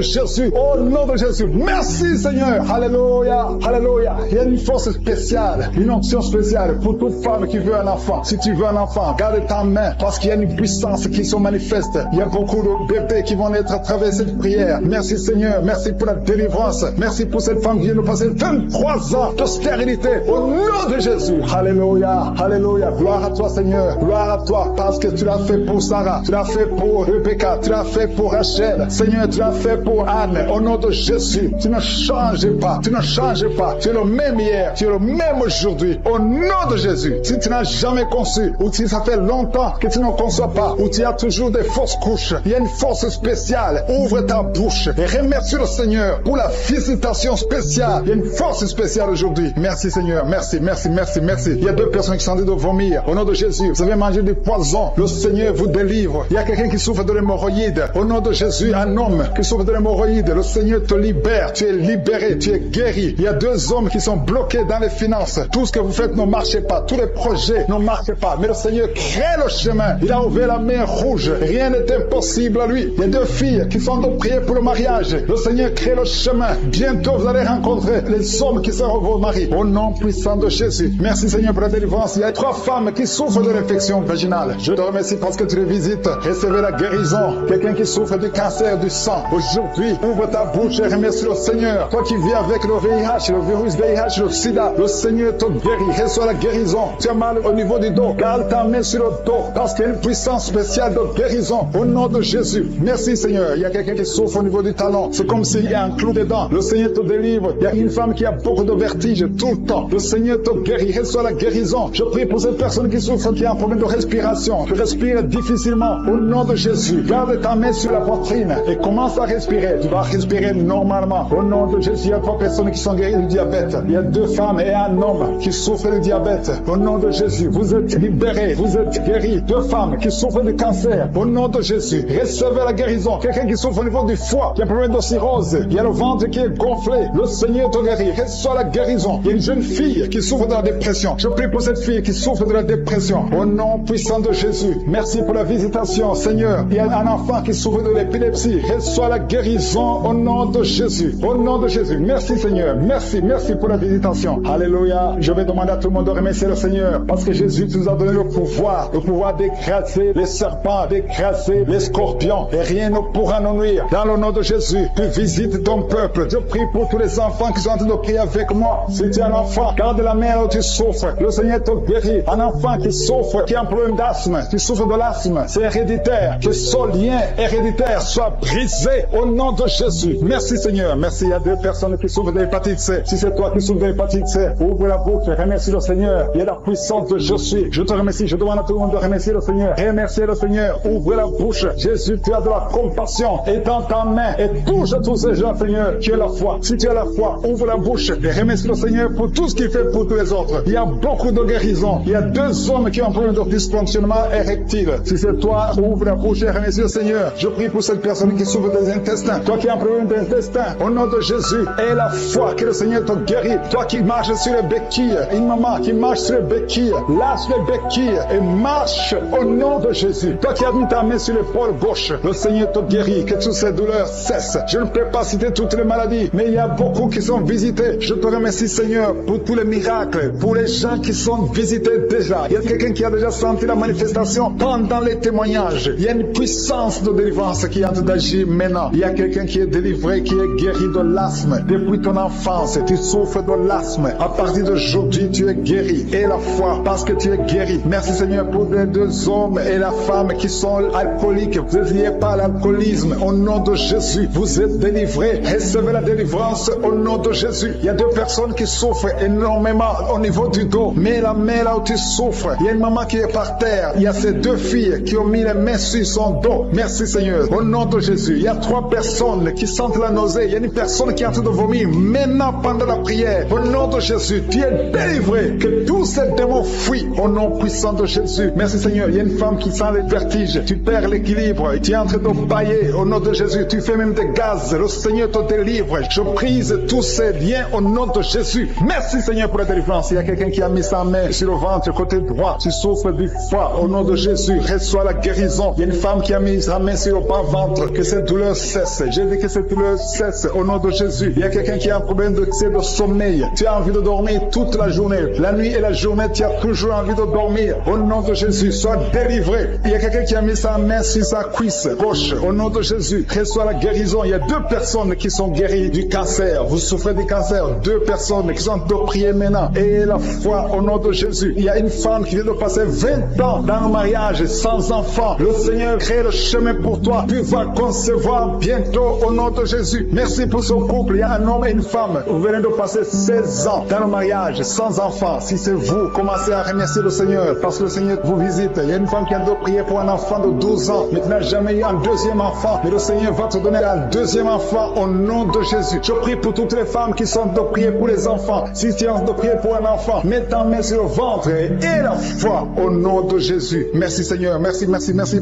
S2: Jésus. Au nom de Jésus. Merci, Seigneur. Alléluia. Alléluia. Il y a une force spéciale. Une option spéciale pour toute femme qui veut un enfant. Si tu veux un enfant, garde ta main, parce qu'il y a une puissance qui se manifeste. Il y a beaucoup de bébés qui vont naître à travers cette prière. Merci, Seigneur. Merci pour la délivrance. Merci pour cette femme qui vient de passer 23 ans de stérilité. Au nom de Jésus. Alléluia. Alléluia. Gloire à toi, Seigneur. Gloire à toi, parce que tu l'as fait pour Sarah. Tu l'as fait pour Rebecca. Tu l'as fait pour Rachel. Seigneur, tu l'as fait pour Anne. Au nom de Jésus. Tu ne changes pas. Tu ne changes pas. Tu es le même hier. Tu es le même aujourd'hui. Au nom de Jésus. Si tu n'as jamais conçu, ou si ça fait longtemps que tu ne conçois pas, ou tu as toujours des fausses couches, il y a une force spéciale. Ouvre ta bouche et remercie le Seigneur pour la visitation spéciale. Il y a une force spéciale aujourd'hui. Merci, Seigneur. Merci, merci, merci, merci. Il y a 2 personnes qui sont en train de vomir. Au nom de Jésus, vous avez mangé du poison. Le Seigneur vous délivre. Il y a quelqu'un qui souffre de l'hémorroïde. Au nom de Jésus, un homme qui souffre de l'hémorroïde. Le Seigneur te libère. Tu es libéré. Tu es guéri. Il y a 2 hommes qui sont bloqués dans les finances. Tout ce que vous faites ne marche pas. Tous les projets ne marchent pas. Mais le Seigneur crée le chemin. Il a ouvert la mer rouge. Rien n'est impossible à lui. Il y a 2 filles qui sont de prier pour le mariage. Le Seigneur crée le chemin. Bientôt, vous allez rencontrer les hommes qui seront vos maris. Au nom puissant de Jésus. Merci, Seigneur, pour la délivrance. Il y a 3 femmes qui souffrent de l'infection vaginale. Je te remercie parce que tu les visites. Recevez la guérison. Quelqu'un qui souffre du cancer du sang. Aujourd'hui, ouvre ta bouche et remercie le Seigneur. Toi qui vis avec le VIH, le virus VIH, le sida, le Seigneur te guérit. Reçois la guérison. Tu as mal au niveau du dos. Garde ta main sur le dos parce qu'il y a une puissance spéciale de guérison. Au nom de Jésus. Merci, Seigneur. Il y a quelqu'un qui souffre au niveau du talon. C'est comme s'il y a un clou dedans. Le Seigneur te délivre. Il y a une femme qui a beaucoup de vertige tout le temps. Le Seigneur te guérit. Reçois la guérison. Je prie pour cette personne qui souffre, qui a un problème de respiration. Tu respires difficilement. Au nom de Jésus. Garde ta main sur la poitrine et commence à respirer. Tu vas respirer normalement. Au nom de Jésus, il y a 3 personnes qui sont guéries du diabète. Il y a 2 femmes et un homme qui souffrent du diabète. Au nom de Jésus, vous êtes libérés. Vous êtes guéris. 2 femmes qui souffrent de cancer. Au nom de Jésus, recevez la guérison. Quelqu'un qui souffre au niveau du foie, qui a un problème de cirrhose. Il y a le ventre qui est gonflé. Le Seigneur te guérit. Reçois la guérison. Il y a une jeune fille qui souffre de la dépression. Je prie pour cette fille qui souffre de la dépression. Au nom puissant de Jésus. Merci pour la visitation, Seigneur. Il y a un enfant qui souffre de l'épilepsie. Reçois la guérison au nom de Jésus. Au nom de Jésus. Merci, Seigneur. Merci, merci pour la visitation. Alléluia. Je vais demander à tout le monde de remercier le Seigneur parce que Jésus nous a donné le pouvoir d'écraser les serpents, d'écraser les scorpions et rien ne pourra nous nuire. Dans le nom de Jésus, tu visites ton peuple. Je prie pour tous les enfants qui sont en train de prier avec moi. Si tu es un enfant, garde la main où tu souffres. Le Seigneur te guérit. Un enfant qui souffre, qui a un problème d'asthme, qui souffre de l'asthme, c'est héréditaire. Que ce lien héréditaire soit brisé au nom de Jésus. Merci, Seigneur. Merci. Il y a 2 personnes qui souffrent de l'hépatite C. Si c'est toi qui souffres de l'hépatite C, ouvre la bouche et remercie le Seigneur. Il y a la puissance de Jésus. Je te remercie. Je demande à tout le monde de remercier le Seigneur. Remerciez le Seigneur. Ouvre la bouche. Jésus, tu as de la compassion. Étends ta main et touche tous ces gens, Seigneur. Tu as la foi. Si tu as la foi, ouvre la bouche et remercie le Seigneur pour tout ce qu'il fait pour tous les autres. Il y a beaucoup de guérisons. Il y a 2 hommes qui ont un problème de dysfonctionnement érectile. Si c'est toi, ouvre la bouche et remercie le Seigneur. Je prie pour cette personne qui souffre des intestins. Toi qui as un problème d'intestin, au nom de Jésus, aie la foi que le Seigneur te guérit. Toi qui marches sur les béquilles, une maman qui marche sur les béquilles, lâche les béquilles et marche au nom de Jésus. Toi qui as mis ta main sur l'épaule gauche. Le Seigneur te guérit, que toutes ces douleurs cessent. Je ne peux pas citer toutes les maladies, mais il y a beaucoup qui sont visités. Je te remercie, Seigneur, pour tous les miracles, pour les gens qui sont visités déjà. Il y a quelqu'un qui a déjà senti la manifestation pendant les témoignages. Il y a une puissance de délivrance qui est en train d'agir maintenant. Il y a quelqu'un qui est délivré, qui est guéri de l'asthme. Depuis ton enfance, tu souffres de l'asthme. À partir d'aujourd'hui, tu es guéri. Et la foi, parce que tu es guéri. Merci, Seigneur, pour les deux hommes et la femme qui sont alcooliques. Vous êtes liés par l'alcoolisme. Au nom de Jésus, vous êtes délivrés. Recevez la délivrance au nom de Jésus. Il y a deux personnes qui souffrent énormément au niveau du dos. Mais la main là où tu souffres, il y a une maman qui est par terre. Il y a ces deux filles qui ont mis les mains sur son dos. Merci, Seigneur. Au nom de Jésus, il y a trois personnes qui sentent la nausée. Il y a une personne qui est en train de vomir maintenant pendant la prière. Au nom de Jésus, tu es délivré. Que tous ces démons fuient au nom puissant de Jésus. Merci, Seigneur. Il y a une femme qui sent les vertiges. Tu perds l'équilibre. Tu es en train de bailler au nom de Jésus. Tu fais même des gaz. Le Seigneur te délivre. Je brise tous ces liens au nom de Jésus. Merci, Seigneur, pour la délivrance. Il y a quelqu'un qui a mis sa main sur le ventre, côté droit. Tu souffres du foie. Au nom de Jésus, reçois la guérison. Il y a une femme qui a mis sa main sur le bas-ventre. Que cette douleur cesse. J'ai dit que cette douleur cesse au nom de Jésus. Il y a quelqu'un qui a un problème de sommeil. Tu as envie de dormir toute la journée. La nuit et la journée, tu as toujours envie de dormir. Au nom de Jésus, sois délivré. Il y a quelqu'un qui a mis sa main sur sa cuisse gauche. Au nom de Jésus, reçois la guérison. Il y a deux personnes qui sont guéries du cancer. Vous souffrez du cancer. Deux personnes qui sont de prier maintenant. Et la foi au nom de Jésus. Il y a une femme qui vient de passer 20 ans dans le mariage sans enfant. Le Seigneur crée le chemin pour toi. Tu vas concevoir bientôt au nom de Jésus. Merci pour ce couple. Il y a un homme et une femme. Vous venez de passer 16 ans dans le mariage sans enfant. Si c'est vous, commencez à remercier le Seigneur parce que le Seigneur vous visite. Il y a une femme qui a de prier pour un enfant de 12 ans mais qui n'a jamais eu un deuxième enfant. Mais le Seigneur va te donner un deuxième enfant au nom de Jésus. Je prie pour toutes les femmes qui sont de prier pour les enfants. Si tu es de prier pour un enfant, mets ta main sur le ventre et la foi au nom de Jésus. Merci, Seigneur. Merci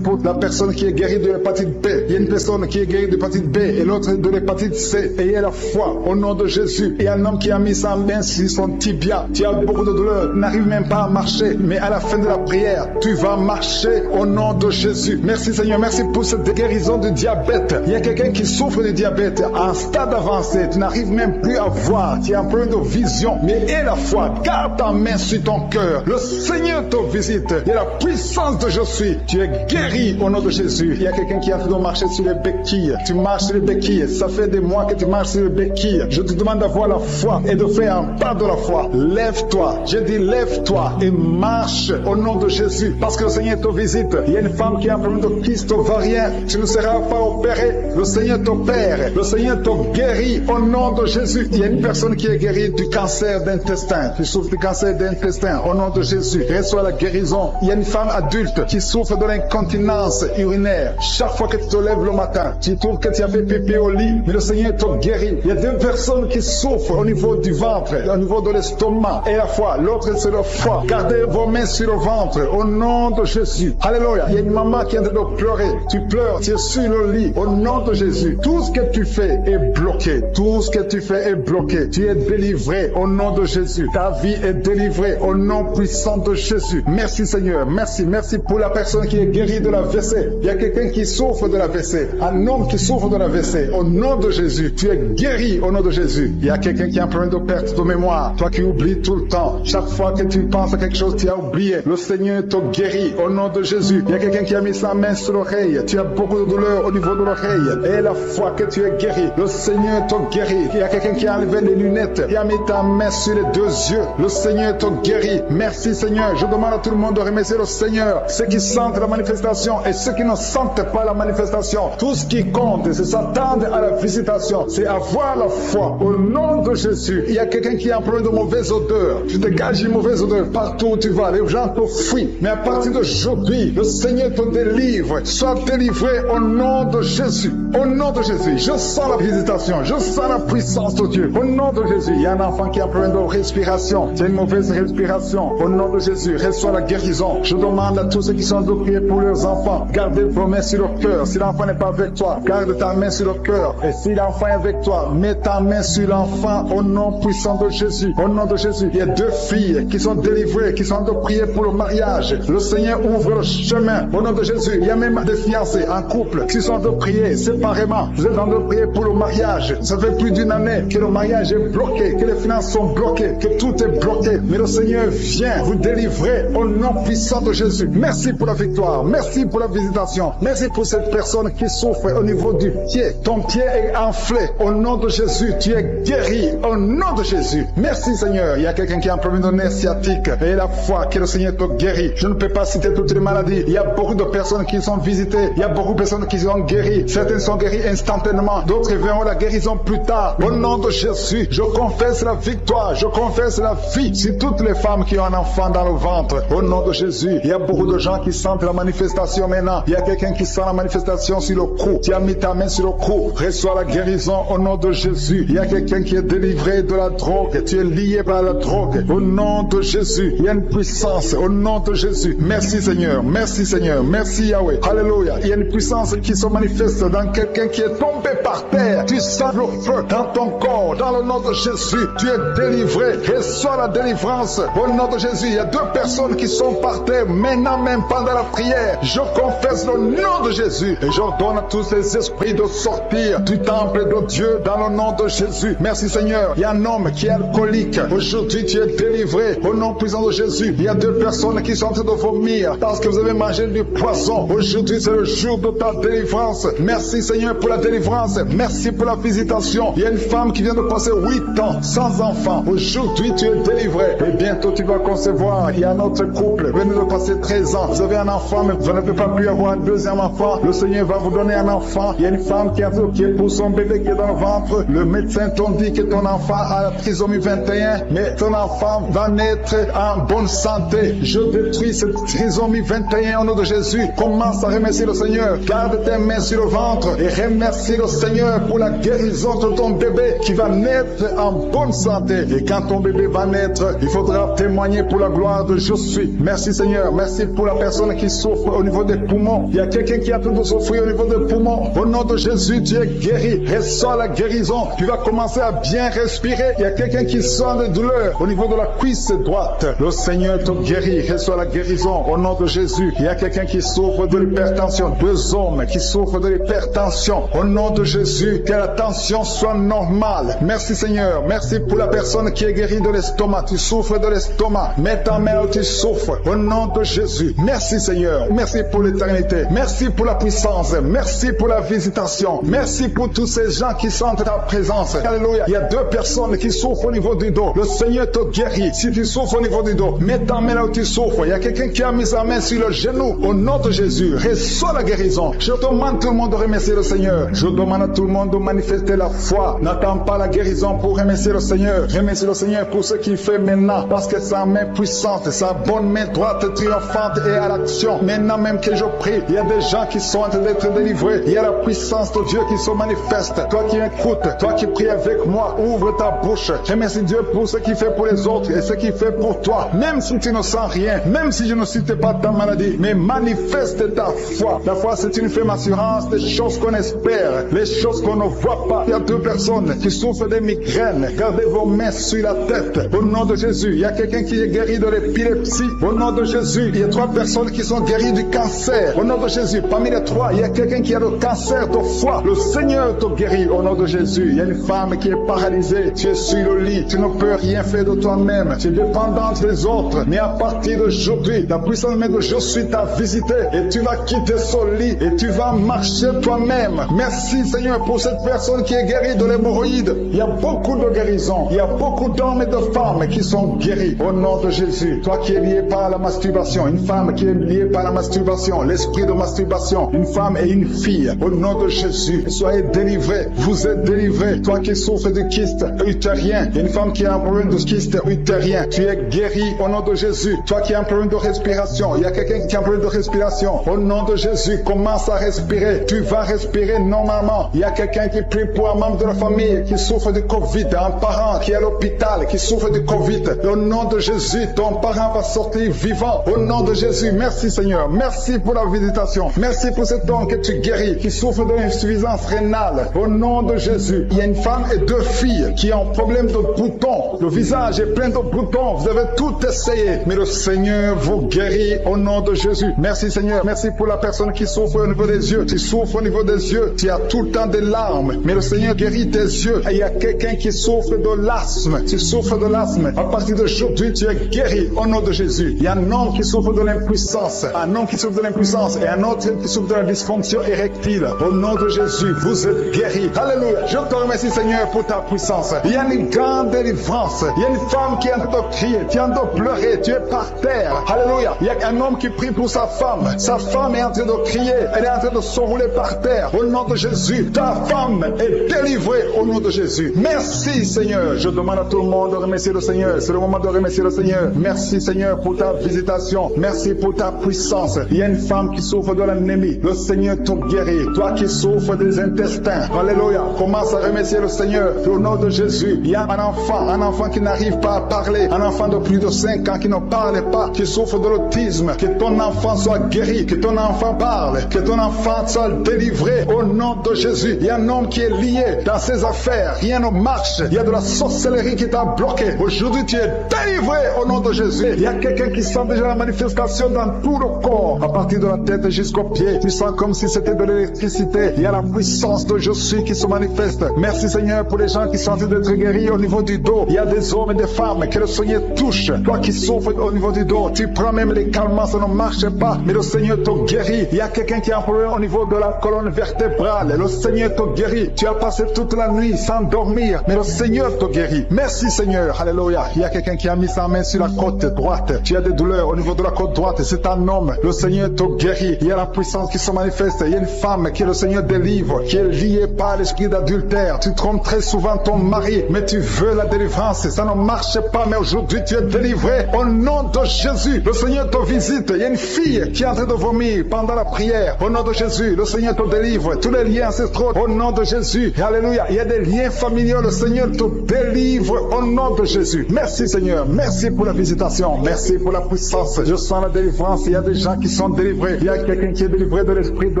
S2: pour la personne qui est guérie de l'hépatite B. Il y a une personne qui est guérie de l'hépatite B et l'autre de l'hépatite C. Ayez la foi au nom de Jésus. Et un homme qui a mis sa main sur son tibia. Tu as beaucoup de douleur, n'arrive même pas à marcher. Mais à la fin de la prière, tu vas marcher au nom de Jésus. Merci, Seigneur. Merci pour cette guérison du diabète. Il y a quelqu'un qui souffre du diabète à un stade avancé. Tu n'arrives même plus à voir. Tu as un problème de vision. Mais aie la foi. Garde ta main sur ton cœur. Le Seigneur te visite. Il y a la puissance de je suis. Tu es guéri au nom de Jésus. Il y a quelqu'un qui est en train de marcher sur les béquilles. Tu marches sur les béquilles. Ça fait des mois que tu marches sur les béquilles. Je te demande d'avoir la foi et de faire un pas de la foi. Lève-toi. J'ai dit lève-toi et marche au nom de Jésus. Parce que le Seigneur te visite. Il y a une femme qui a un problème de kyste ovarien. Tu ne seras pas opéré. Le Seigneur t'opère. Le Seigneur te guérit au nom de Jésus. Il y a une personne qui est guérie du cancer d'intestin. Tu souffres du cancer d'intestin au nom de Jésus. Reçois la guérison. Il y a une femme adulte qui souffre de l'incontinence urinaire. Chaque fois que tu te lèves le matin, tu trouves que tu as fait pipi au lit, mais le Seigneur te guérit. Il y a deux personnes qui souffrent au niveau du ventre, au niveau de l'estomac et la foi. L'autre c'est le foie. Gardez vos mains sur le ventre au nom de Jésus. Alléluia. Il y a une maman qui est en train de pleurer. Tu pleures, tu es sur le lit au nom de Jésus. Tout ce que tu fais est bloqué. Tout ce que tu fais est bloqué. Tu es délivré au nom de Jésus. Ta vie est délivrée au nom puissant de Jésus. Merci, Seigneur. Merci pour la personne qui est guérie de la WC. Il y a quelqu'un qui souffre de la WC. Un homme qui souffre de la WC. Au nom de Jésus, tu es guéri au nom de Jésus. Il y a quelqu'un qui a un problème de perte de mémoire. Toi qui oublies tout le temps. Chaque fois que tu penses à quelque chose, tu as oublié. Le Seigneur te guérit au nom de Jésus. Il y a quelqu'un qui a mis sa main sur l'oreille. Tu as beaucoup de douleur au niveau de l'oreille. Et la fois que tu es guéri, le Seigneur te guérit. Il y a quelqu'un qui a enlevé les lunettes. Il a mis ta main sur les deux yeux. Le Seigneur te guérit. Merci, Seigneur. Je demande à tout le monde de remercier le Seigneur. Ceux qui sentent la manifestation et ceux qui ne sentent pas la manifestation. Tout ce qui compte, c'est s'attendre à la visitation. C'est avoir la foi au nom de Jésus. Il y a quelqu'un qui a un problème de mauvaise odeur. Tu dégages une mauvaise odeur partout où tu vas. Les gens te fuient. Mais à partir d'aujourd'hui, le Seigneur te délivre. Sois délivré au nom de Jésus. Au nom de Jésus. Je sens la visitation. Je sens la puissance de Dieu. Au nom de Jésus. Il y a un enfant qui a un problème de respiration. C'est une mauvaise respiration. Au nom de Jésus. Reçois la guérison. Je demande à tous ceux qui sont de prier pour leurs enfants. Gardez vos mains sur le cœur. Si l'enfant n'est pas avec toi, garde ta main sur le cœur. Et si l'enfant est avec toi, mets ta main sur l'enfant au nom puissant de Jésus. Au nom de Jésus. Il y a deux filles qui sont délivrées, qui sont de prier pour le mariage. Le Seigneur ouvre le chemin. Au nom de Jésus. Il y a même des fiancés en couple qui sont en train de prier séparément. Vous êtes en train de prier pour le mariage. Ça fait plus d'une année que le mariage est bloqué, que les finances sont bloquées, que tout est bloqué. Mais le Seigneur vient vous délivrer au nom puissant de Jésus. Merci pour la victoire. Merci pour la visitation. Merci pour cette personne qui souffre au niveau du pied. Ton pied est enflé. Au nom de Jésus, tu es guéri. Au nom de Jésus. Merci Seigneur. Il y a quelqu'un qui a un problème de nerf sciatique. Et la foi que le Seigneur te guérit. Je ne peux pas citer toutes les maladies. Il y a beaucoup de personnes qui sont visitées. Il y a beaucoup de personnes qui sont guéries. Certaines sont guéries instantanément. D'autres verront la guérison plus tard. Au nom de Jésus, je confesse la victoire. Je confesse la vie. Si toutes les femmes qui ont un enfant dans le ventre, au nom de Jésus, il y a beaucoup de gens qui sentent la manifestation maintenant. Il y a quelqu'un qui sent la manifestation sur le cou. Tu as mis ta main sur le cou. Reçois la guérison au nom de Jésus. Il y a quelqu'un qui est délivré de la drogue. Tu es lié par la drogue. Au nom de Jésus, il y a une puissance. Au nom de Jésus. Merci Seigneur. Merci Seigneur. Merci Yahweh. Alléluia. Il y a une puissance qui se manifeste dans quelqu'un qui est tombé par terre. Tu sens le feu dans ton corps. Dans le nom de Jésus, tu es délivré. Reçois la délivrance. Au nom de Jésus, il y a deux personnes qui sont par terre maintenant même pendant la prière. Je confesse le nom de Jésus et j'ordonne à tous ces esprits de sortir du temple de Dieu dans le nom de Jésus. Merci Seigneur. Il y a un homme qui est alcoolique. Aujourd'hui, tu es délivré. Au nom puissant de Jésus, il y a deux personnes qui sont en train de vomir parce que vous avez mangé du poison. Aujourd'hui, c'est le jour de ta délivrance. Merci Seigneur pour la délivrance. Merci pour la visitation. Il y a une femme qui vient de passer 8 ans sans enfant. Aujourd'hui, tu es délivré. Et bientôt, tu vas concevoir. Il y a un autre couple. Vous venez de passer 13 ans. Vous avez un enfant, mais vous ne pouvez pas plus avoir un deuxième enfant. Le Seigneur va vous donner un enfant. Il y a une femme qui est pour son bébé qui est dans le ventre. Le médecin t'a dit que ton enfant a la trisomie 21, mais ton enfant va naître en bonne santé. Je détruis cette trisomie 21 au nom de Jésus. Commence à remercier le Seigneur. Garde tes mains sur le ventre et remercie le Seigneur pour la guérison de ton bébé qui va naître en bonne santé. Et quand ton bébé va naître, il faudra témoigner pour la gloire de je suis. Merci Seigneur. Merci pour la personne qui souffre au niveau des poumons. Il y a quelqu'un qui a tout de souffrir au niveau des poumons. Au nom de Jésus, tu es guéri. Reçois la guérison. Tu vas commencer à bien respirer. Il y a quelqu'un qui sent des douleurs au niveau de la cuisse droite. Le Seigneur te guérit. Reçois la guérison au nom de Jésus. Il y a quelqu'un qui souffre de l'hypertension. 2 hommes qui souffrent de l'hypertension. Au nom de Jésus, que la tension soit normale. Merci Seigneur. Merci pour la personne qui est guérie de l'estomac. Tu souffres de l'estomac. Mets ta main où tu souffres. Au nom de Jésus. Merci Seigneur. Merci pour l'éternité. Merci pour la puissance. Merci pour la visitation. Merci pour tous ces gens qui sentent ta présence. Alléluia. Il y a 2 personnes qui souffrent au niveau du dos. Le Seigneur te guérit. Si tu souffres au niveau du dos, mets ta main là où tu souffres. Il y a quelqu'un qui a mis sa main sur le genou. Au nom de Jésus, reçois la guérison. Je demande à tout le monde de remercier le Seigneur. Je demande à tout le monde de manifester la foi. N'attends pas la guérison pour remercier le Seigneur. Remercie le Seigneur pour ce qu'il fait maintenant. Parce que sa main puissante, sa bonne main droite triomphante est à l'action. Maintenant même que je prie, il y a des gens qui sont en train d'être délivrés. Il y a la puissance de Dieu qui se manifeste. Toi qui écoutes, toi qui pries avec moi, ouvre ta bouche. Remercie Dieu pour ce qu'il fait pour les autres et ce qu'il fait pour toi. Même si tu ne sens rien, même si je ne cite pas ta maladie, mais manifeste ta foi. La foi, c'est une ferme assurance des choses qu'on espère, les choses qu'on ne voit pas. Il y a 2 personnes qui souffrent des migraines. Gardez vos mains sur la tête. Au nom de Jésus, il y a quelqu'un qui est guéri de l'épilepsie. Au nom de Jésus, il y a 3 personnes qui sont guéries du cancer. Au nom de Jésus, parmi les 3, il y a quelqu'un qui a le cancer de foie. Le Seigneur te guérit au nom de Jésus. Il y a une femme qui est paralysée. Tu es sur le lit. Tu ne peux rien faire de toi-même. Tu es dépendante des autres. Mais à partir d'aujourd'hui, la puissance même de je suis t'a visité et tu vas quitter ce lit et tu vas marcher toi-même. Merci Seigneur pour cette personne qui est guérie de l'hémorroïde. Il y a beaucoup de guérisons. Il y a beaucoup d'hommes et de femmes qui sont guéris au nom de Jésus. Toi qui es lié par la masturbation, une femme qui est liée par la masturbation, l'esprit de masturbation, une femme et une fille, au nom de Jésus, soyez délivrés. Vous êtes délivrés. Toi qui souffres de kyste utérien, une femme qui a un problème de kyste utérien, tu es guéri au nom de Jésus. Toi qui as un problème de respiration, il y a quelqu'un qui a un problème de respiration, au nom de Jésus, commence à respirer. Tu vas respirer normalement. Il y a quelqu'un qui prie pour un membre de la famille qui souffre de Covid, un parent qui est à l'hôpital, qui souffre de Covid. Au nom de Jésus, ton parent va sortir vivant. Au nom de Jésus, merci Seigneur. Merci pour la visitation. Merci pour cet homme que tu guéris, qui souffre d'insuffisance rénale. Au nom de Jésus, il y a une femme et 2 filles qui ont un problème de boutons. Le visage est plein de boutons. Vous avez tout essayé, mais le Seigneur vous guérit au nom de Jésus. Merci Seigneur. merci pour la personne qui souffre au niveau des yeux. Tu souffres au niveau des yeux. Tu as tout le temps des larmes. Mais le Seigneur guérit tes yeux. Et il y a quelqu'un qui souffre de l'asthme. Tu souffres de l'asthme. À partir d'aujourd'hui, tu es guéri au nom de Jésus. Il y a un homme qui souffre de l'impuissance. Un homme qui souffre de l'impuissance. Et un autre qui souffre de la dysfonction érectile. Au nom de Jésus, vous êtes guéris. Alléluia. Je te remercie, Seigneur, pour ta puissance. Il y a une grande délivrance. Il y a une femme qui est en train de crier. Tu es en train de pleurer. Tu es par terre. Alléluia. Il y a un homme qui prie pour sa femme. Sa femme est en train de crier. Elle est en train de s'enrouler par terre. Au nom de Jésus, ta femme est délivrée au nom de Jésus. Merci, Seigneur. Je demande à tout le monde de remercier le Seigneur. C'est le moment de remercier le Seigneur. Merci, Seigneur, pour ta visitation. Merci pour ta puissance. Il y a une femme qui souffre de l'anémie. Le Seigneur te guérit. Toi qui souffres des intestins. Alléluia. Commence à remercier le Seigneur. Au nom de Jésus, il y a un enfant qui n'arrive pas à parler. Un enfant de plus de 5 ans qui ne parle pas, qui souffre de l'autisme. Que ton enfant soit guéri. Que ton enfant parle. Que ton enfant soit délivré. Au nom de Jésus. Il y a un homme qui est lié dans ses affaires. Rien ne marche. Il y a de la sorcellerie qui t'a bloqué. Aujourd'hui, tu es délivré au nom de Jésus. Il y a quelqu'un qui sent déjà la manifestation dans tout le corps. À partir de la tête jusqu'aux pieds. Tu sens comme si c'était de l'électricité. Il y a la puissance de je suis qui se manifeste. Merci, Seigneur, pour les gens qui sont en train d'être guéris au niveau du dos. Il y a des hommes et des femmes que le Seigneur touche. Toi qui souffres au niveau du dos. Tu prends même les calmants, ça ne marche pas. Mais le Seigneur te guérit. Il y a quelqu'un qui a un problème au niveau de la colonne vertébrale. Le Seigneur te guérit. Tu as passé toute la nuit sans dormir. Mais le Seigneur te guérit. Merci, Seigneur. Alléluia. Il y a quelqu'un qui a mis sa main sur la côte droite. Tu as des douleurs au niveau de la côte droite. C'est un homme. Le Seigneur te guérit. Il y a la puissance qui se manifeste. Il y a une femme que le Seigneur délivre, qui est liée par l'esprit d'adultère. Tu trompes très souvent ton mari, mais tu veux la délivrance. Ça ne marche pas, mais aujourd'hui tu es délivré. Au nom de Jésus, le Seigneur te visite. Il y a une fille qui est en train de vomir pendant la prière. Au nom de Jésus, le Seigneur te délivre. Tous les liens ancestraux, au nom de Jésus. Alléluia. Il y a des liens familiaux. Le Seigneur te délivre au nom de Jésus. Merci, Seigneur. Merci pour la visitation. Merci pour la puissance. Je sens la délivrance. Il y a des gens qui sont délivrés. Il y a quelqu'un qui est délivré de l'esprit de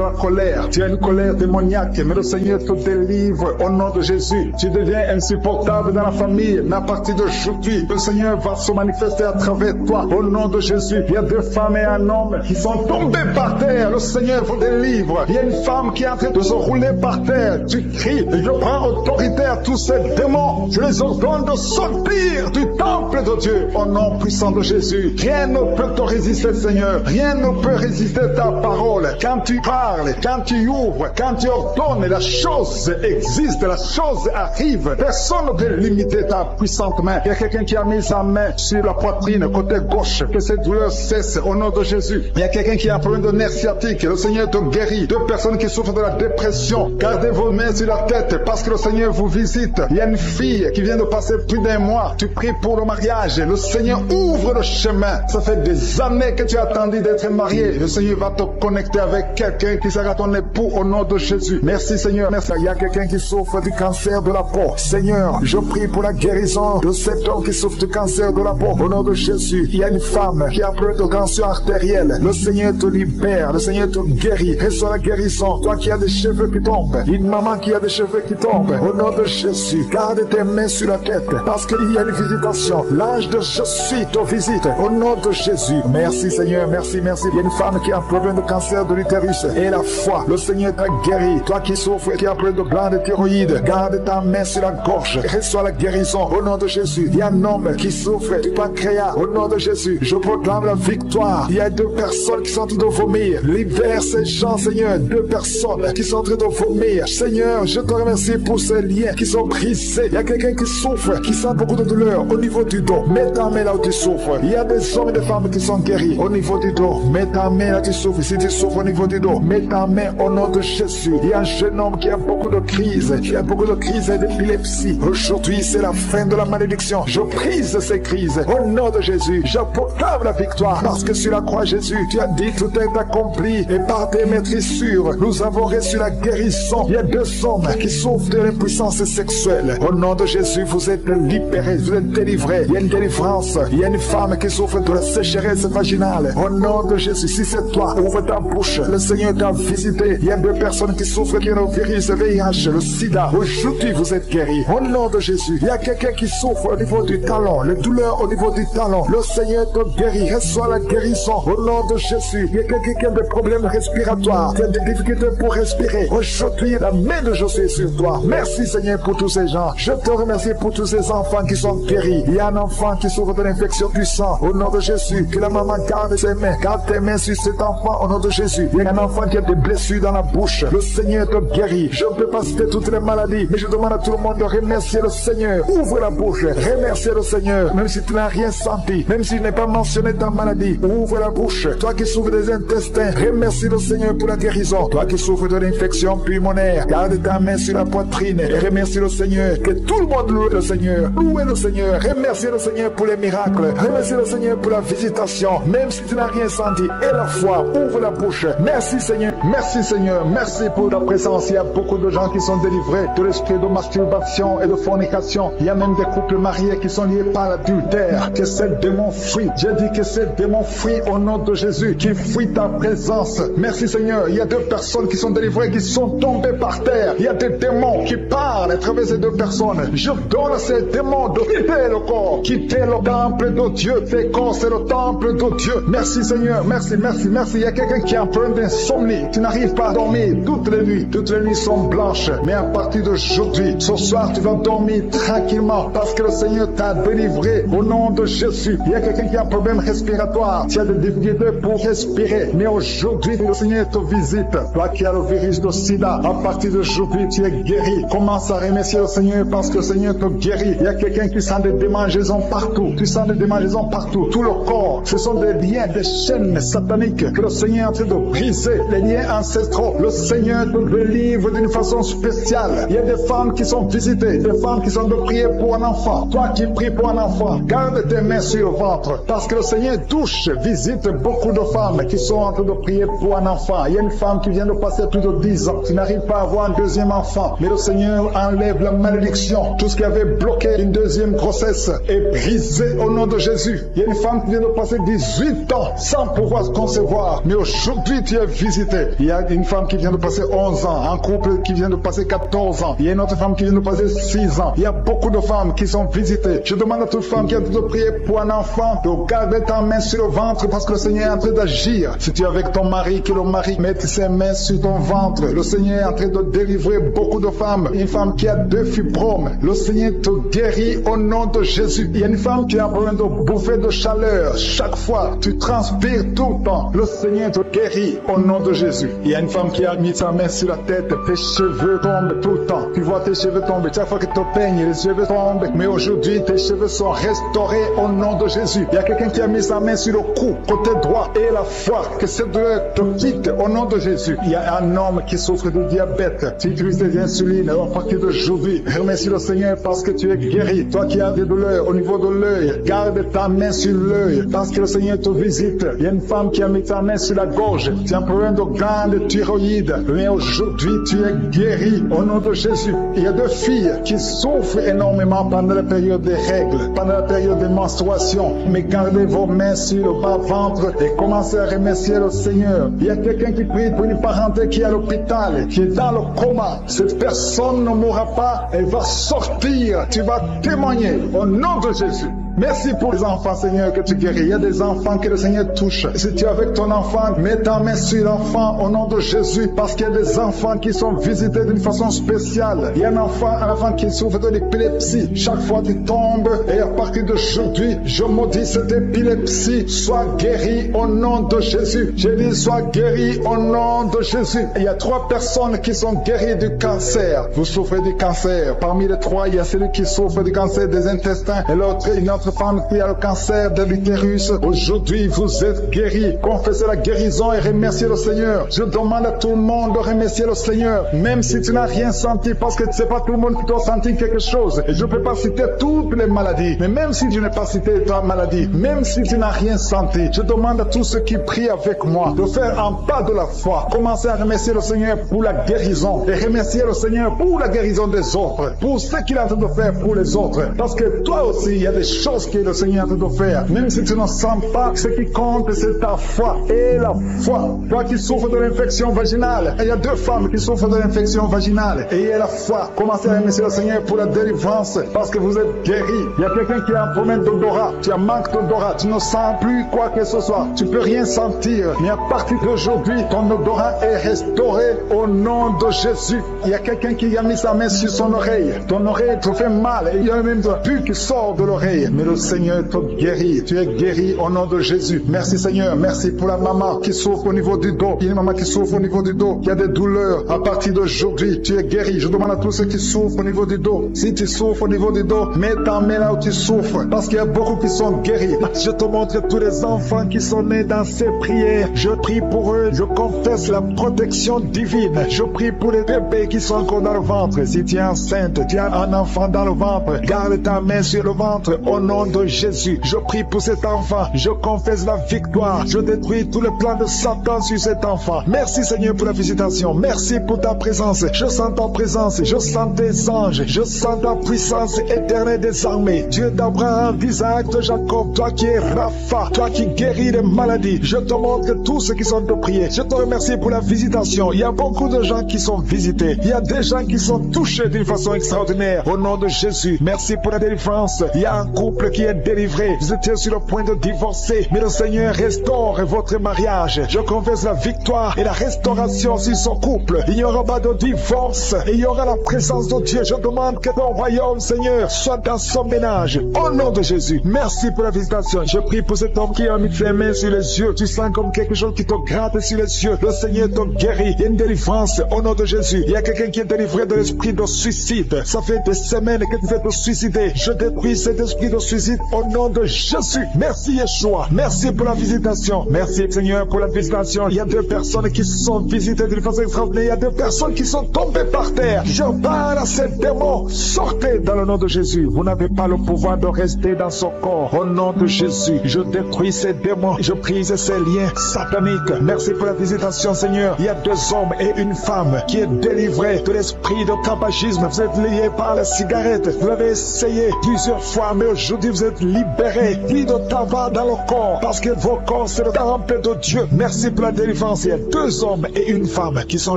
S2: la colère. Tu as une colère démoniaque, mais le Seigneur te délivre au nom de Jésus. Tu deviens insupportable dans la famille, mais à partir d'aujourd'hui, le Seigneur va se manifester à travers toi au nom de Jésus. Il y a 2 femmes et un homme qui sont tombés par terre. Le Seigneur vous délivre. Il y a une femme qui est en train de se rouler par terre. Tu cries. Je prends autorité à tous ces démons. Je les ordonne de sortir du temple de Dieu au nom puissant de Jésus. Rien ne peut te résister, Seigneur. Rien ne peut résister ta parole. Quand tu parles, quand tu ouvres, quand tu ordonnes, la chose existe, la chose arrive. Personne ne peut limiter ta puissante main. Il y a quelqu'un qui a mis sa main sur la poitrine, côté gauche, que cette douleur cesse au nom de Jésus. Il y a quelqu'un qui a un problème de nerf sciatique. Le Seigneur te guérit. 2 personnes qui souffrent de la dépression. Gardez vos mains sur la tête parce que le Seigneur vous visite. Il y a une fille qui vient de passer plus d'1 mois. Tu pries pour le mariage. Le Seigneur ouvre le chemin. Ça fait des années que tu as attendu d'être marié. Le Seigneur va te connecter avec quelqu'un qui sera ton époux au nom de Jésus. Merci, Seigneur. Merci. Il y a quelqu'un qui souffre du cancer de la peau. Seigneur, je prie pour la guérison de cet homme qui souffre du cancer de la peau. Au nom de Jésus. Il y a une femme qui a peur de tension artérielle. Le Seigneur te libère. Le Seigneur te guérit. Reçois la guérison. Toi qui as des cheveux qui tombent. Une maman qui a des cheveux qui tombent. Au nom de Jésus. Garde tes mains sur la tête. Parce qu'il y a une visitation. L'ange de je suis te visite. Au nom de Jésus. Merci, Seigneur. Merci, merci. Il y a une femme qui a un problème de cancer de l'utérus. Et la foi. Le Seigneur t'a guéri. Toi qui souffres, qui a un problème de glande thyroïde. Garde ta main sur la gorge. Reçois la guérison. Au nom de Jésus. Il y a un homme qui souffre du pancréas. Au nom de Jésus. Je proclame la victoire. Il y a 2 personnes qui sont en train de vomir. Libère ces gens, Seigneur. 2 personnes qui sont en train de vomir. Seigneur, je te remercie pour ces liens qui sont brisés. Il y a quelqu'un qui souffre, qui sent beaucoup de douleur au niveau du dos. Mets ta main là où tu souffres. Il y a des hommes et des femmes qui sont guéris au niveau du dos. Mets ta main là où tu souffres. Si tu souffres au niveau du dos, mets ta main au nom de Jésus. Il y a un jeune homme qui a beaucoup de crises. Qui a beaucoup de crises d'épilepsie. Aujourd'hui, c'est la fin de la malédiction. Je brise ces crises au nom de Jésus. Je proclame la victoire parce que sur la croix, Jésus, tu as dit tout est accompli et par tes maîtrissures, nous avons reçu la guérison. Il y a 2 hommes qui souffrent de l'impuissance sexuelle. Au nom de Jésus, vous êtes libérés, vous êtes délivrés. Il y a une délivrance. Il y a une femme qui souffre de la sécheresse vaginale. Au nom de Jésus, si c'est toi, ouvre ta bouche. Le Seigneur t'a visité. Il y a 2 personnes qui souffrent du virus VIH, le sida. Aujourd'hui, vous êtes guéris. Au nom de Jésus, il y a quelqu'un qui souffre au niveau du talon, les douleurs au niveau du talon. Le Seigneur te guérit. Reçois la guérison. Au nom de Jésus, il y a quelqu'un qui a des problèmes respiratoires, qui a des difficultés pour respirer, aujourd'hui, la main de Josué est sur toi. Merci Seigneur pour tous ces gens. Je te remercie pour tous ces enfants qui sont guéris. Il y a un enfant qui souffre de l'infection du sang. Au nom de Jésus, que la maman garde ses mains. Garde tes mains sur cet enfant au nom de Jésus. Il y a un enfant qui a des blessures dans la bouche. Le Seigneur te guérit. Je ne peux pas citer toutes les maladies, mais je demande à tout le monde de remercier le Seigneur. Ouvre la bouche. Remercier le Seigneur. Même si tu n'as rien senti, même si tu n'es pas mentionné ta maladie, ouvre la bouche. Toi qui souffres des intestins, remercie le Seigneur pour la guérison. Toi qui souffres de l'infection pulmonaire, garde ta main sur la poitrine et remercie le Seigneur. Que tout le monde loue le Seigneur. Louez le Seigneur. Remerciez le Seigneur pour les miracles. Remerciez le Seigneur pour la visitation. Même si tu n'as rien senti. Et la foi, ouvre la bouche. Merci Seigneur. Merci Seigneur. Merci pour ta présence. Il y a beaucoup de gens qui sont délivrés de l'esprit de masturbation et de fornication. Il y a même des couples mariés qui sont liés par l'adultère. Que ces démons fuient. J'ai dit que ces démons fuient au nom de Jésus. Qui fuient ta présence. Merci Seigneur. Il y a 2 personnes qui sont délivrées, qui sont tombées par terre. Il y a des démons qui parlent à travers ces 2 personnes. Je donne à ces démons de quitter le corps, quitter le temple de Dieu. Tes corps, c'est le temple de Dieu. Merci Seigneur. Merci, merci, merci. Il y a quelqu'un qui a un problème d'insomnie. Tu n'arrives pas à dormir toutes les nuits. Toutes les nuits sont blanches. Mais à partir d'aujourd'hui, ce soir, tu vas dormir tranquillement parce que le Seigneur t'a délivré au nom de Jésus. Il y a quelqu'un qui a un problème respiratoire. Tu as des difficultés pour respirer. Mais aujourd'hui, le Seigneur te visite. Toi qui as le virus de sida, à partir d'aujourd'hui, tu es guéri. Commence à remercier le Seigneur parce que le Seigneur te guérit. Il y a quelqu'un qui sent des démangeaisons partout. Tu sens des démangeaisons partout. Tout le corps, ce sont des liens, des chaînes sataniques que le Seigneur est en train de briser. Les liens ancestraux. Le Seigneur te délivre d'une façon spéciale. Il y a des femmes qui sont visitées. Des femmes qui sont de prier pour un enfant. Toi qui pries pour un enfant, garde tes mains sur le ventre. Parce que le Seigneur touche, visite beaucoup de femmes qui sont en train de prier pour un enfant. Il y a une femme qui vient de passer plus de 10 ans. Tu n'arrives pas à avoir un deuxième enfant. Mais le Seigneur enlève la malédiction. Tout ce qui avait bloqué une deuxième grossesse est brisé au nom de Jésus. Il y a une femme qui vient de passer 18 ans sans pouvoir concevoir. Mais aujourd'hui, tu es visité. Il y a une femme qui vient de passer 11 ans. Un couple qui vient de passer 14 ans. Il y a une autre femme qui vient de passer 6 ans. Il y a beaucoup de femmes qui sont visitées. Je demande à toute femme qui a de prier pour un enfant de garder ta main sur le ventre parce que le Seigneur est en train d'agir. Si tu es avec ton mari, que le mari mette ses mains sur ton ventre. Le Seigneur est en train de délivrer beaucoup de femmes. Une femme qui a 2 fibromes. Le Seigneur te guérit au nom de Jésus. Il y a une femme qui a besoin de bouffer de chaleur. Chaque fois, tu transpires tout le temps. Le Seigneur te guérit au nom de Jésus. Il y a une femme qui a mis sa main sur la tête. Tes cheveux tombent tout le temps. Tu vois tes cheveux tomber. Chaque fois que tu peignes, les cheveux tombent. Mais aujourd'hui, tes cheveux sont restaurés au nom de Jésus. Il y a quelqu'un qui a mis sa main sur le cou, côté droit, et la foi. Que cette douleur te quitte au nom de Jésus. Il y a un homme qui souffre de diabète. Tu utilises des insulines à partir d'aujourd'hui. Remercie le Seigneur parce que tu es guéri. Toi qui as des douleurs au niveau de l'œil, garde ta main sur l'œil parce que le Seigneur te visite. Il y a une femme qui a mis sa main sur la gorge. Tu as un problème de glande thyroïde. Mais aujourd'hui, tu es guéri au nom de Jésus. Il y a 2 filles qui souffrent énormément pendant la période des règles, pendant la période des menstruations. Mais gardez vos mains sur le bas-ventre et commencez à remercier le Seigneur. Il y a quelqu'un qui prie pour une parenté qui est à l'hôpital, qui est dans le coma. Cette personne ne mourra pas, elle va sortir. Tu vas témoigner au nom de Jésus. Merci pour les enfants, Seigneur, que tu guéris. Il y a des enfants que le Seigneur touche. Si tu es avec ton enfant, mets ta main sur l'enfant au nom de Jésus, parce qu'il y a des enfants qui sont visités d'une façon spéciale. Il y a un enfant qui souffre de l'épilepsie. Chaque fois tu tombes, et à partir d'aujourd'hui, je maudis cette épilepsie. Sois guéri au nom de Jésus. J'ai dit, sois guéri au nom de Jésus. Il y a 3 personnes qui sont guéries du cancer. Vous souffrez du cancer. Parmi les 3, il y a celui qui souffre du cancer des intestins, et l'autre, une autre femme qui a le cancer de l'utérus. Aujourd'hui, vous êtes guéris. Confessez la guérison et remerciez le Seigneur. Je demande à tout le monde de remercier le Seigneur, même si tu n'as rien senti, parce que c'est pas tout le monde qui doit sentir quelque chose. Et je ne peux pas citer toutes les maladies, mais même si je n'ai pas cité ta maladie, même si tu n'as rien senti, je demande à tous ceux qui prient avec moi de faire un pas de la foi. Commencez à remercier le Seigneur pour la guérison et remercier le Seigneur pour la guérison des autres, pour ce qu'il est en train de faire pour les autres. Parce que toi aussi, il y a des choses chose que le Seigneur te doit faire. Même si tu ne sens pas, ce qui compte, c'est ta foi. Et la foi. Toi qui souffres de l'infection vaginale. Il y a 2 femmes qui souffrent de l'infection vaginale. Et il y a la foi. Commencez à remercier le Seigneur pour la délivrance. Parce que vous êtes guéris. Il y a quelqu'un qui a un problème d'odorat. Tu as manque d'odorat. Tu ne sens plus quoi que ce soit. Tu peux rien sentir. Mais à partir d'aujourd'hui, ton odorat est restauré au nom de Jésus. Il y a quelqu'un qui a mis sa main sur son oreille. Ton oreille te fait mal. Et il y a même un pu qui sort de l'oreille. Mais le Seigneur te guérit. Tu es guéri au nom de Jésus. Merci Seigneur. Merci pour la maman qui souffre au niveau du dos. Il y a une maman qui souffre au niveau du dos. Il y a des douleurs. À partir d'aujourd'hui, tu es guéri. Je demande à tous ceux qui souffrent au niveau du dos. Si tu souffres au niveau du dos, mets ta main là où tu souffres. Parce qu'il y a beaucoup qui sont guéris. Je te montre tous les enfants qui sont nés dans ces prières. Je prie pour eux. Je confesse la protection divine. Je prie pour les bébés qui sont encore dans le ventre. Si tu es enceinte, tu as un enfant dans le ventre, garde ta main sur le ventre au nom de Jésus. Je prie pour cet enfant. Je confesse la victoire. Je détruis tout le plan de Satan sur cet enfant. Merci Seigneur pour la visitation. Merci pour ta présence. Je sens ta présence. Je sens tes anges. Je sens ta puissance éternelle des armées. Dieu d'Abraham, d'Isaac, de Jacob, toi qui es Rapha, toi qui guéris les maladies. Je te montre tous ceux qui sont de prier. Je te remercie pour la visitation. Il y a beaucoup de gens qui sont visités. Il y a des gens qui sont touchés d'une façon extraordinaire. Au nom de Jésus, merci pour la délivrance. Il y a un couple qui est délivré. Vous étiez sur le point de divorcer, mais le Seigneur restaure votre mariage. Je confesse la victoire et la restauration sur son couple. Il n'y aura pas de divorce et il y aura la présence de Dieu. Je demande que ton royaume, Seigneur, soit dans son ménage. Au nom de Jésus, merci pour la visitation. Je prie pour cet homme qui a mis ses mains sur les yeux. Tu sens comme quelque chose qui te gratte sur les yeux. Le Seigneur te guérit. Il y a une délivrance au nom de Jésus. Il y a quelqu'un qui est délivré de l'esprit de suicide. Ça fait des semaines que tu veux te suicider. Je détruis cet esprit de suicide au nom de Jésus. Merci Yeshua. Merci pour la visitation. Merci Seigneur pour la visitation. Il y a 2 personnes qui sont visitées d'une façon extraordinaire. Il y a 2 personnes qui sont tombées par terre. Je parle à ces démons. Sortez dans le nom de Jésus. Vous n'avez pas le pouvoir de rester dans son corps. Au nom de Jésus, je détruis ces démons. Je brise ces liens sataniques. Merci pour la visitation Seigneur. Il y a 2 hommes et une femme qui est délivrée de l'esprit de tabagisme. Vous êtes liés par la cigarette. Vous l'avez essayé plusieurs fois, mais aujourd'hui vous êtes libérés. Plus de tabac dans le corps, parce que vos corps c'est le temple de Dieu. Merci pour la délivrance. Il y a 2 hommes et une femme qui sont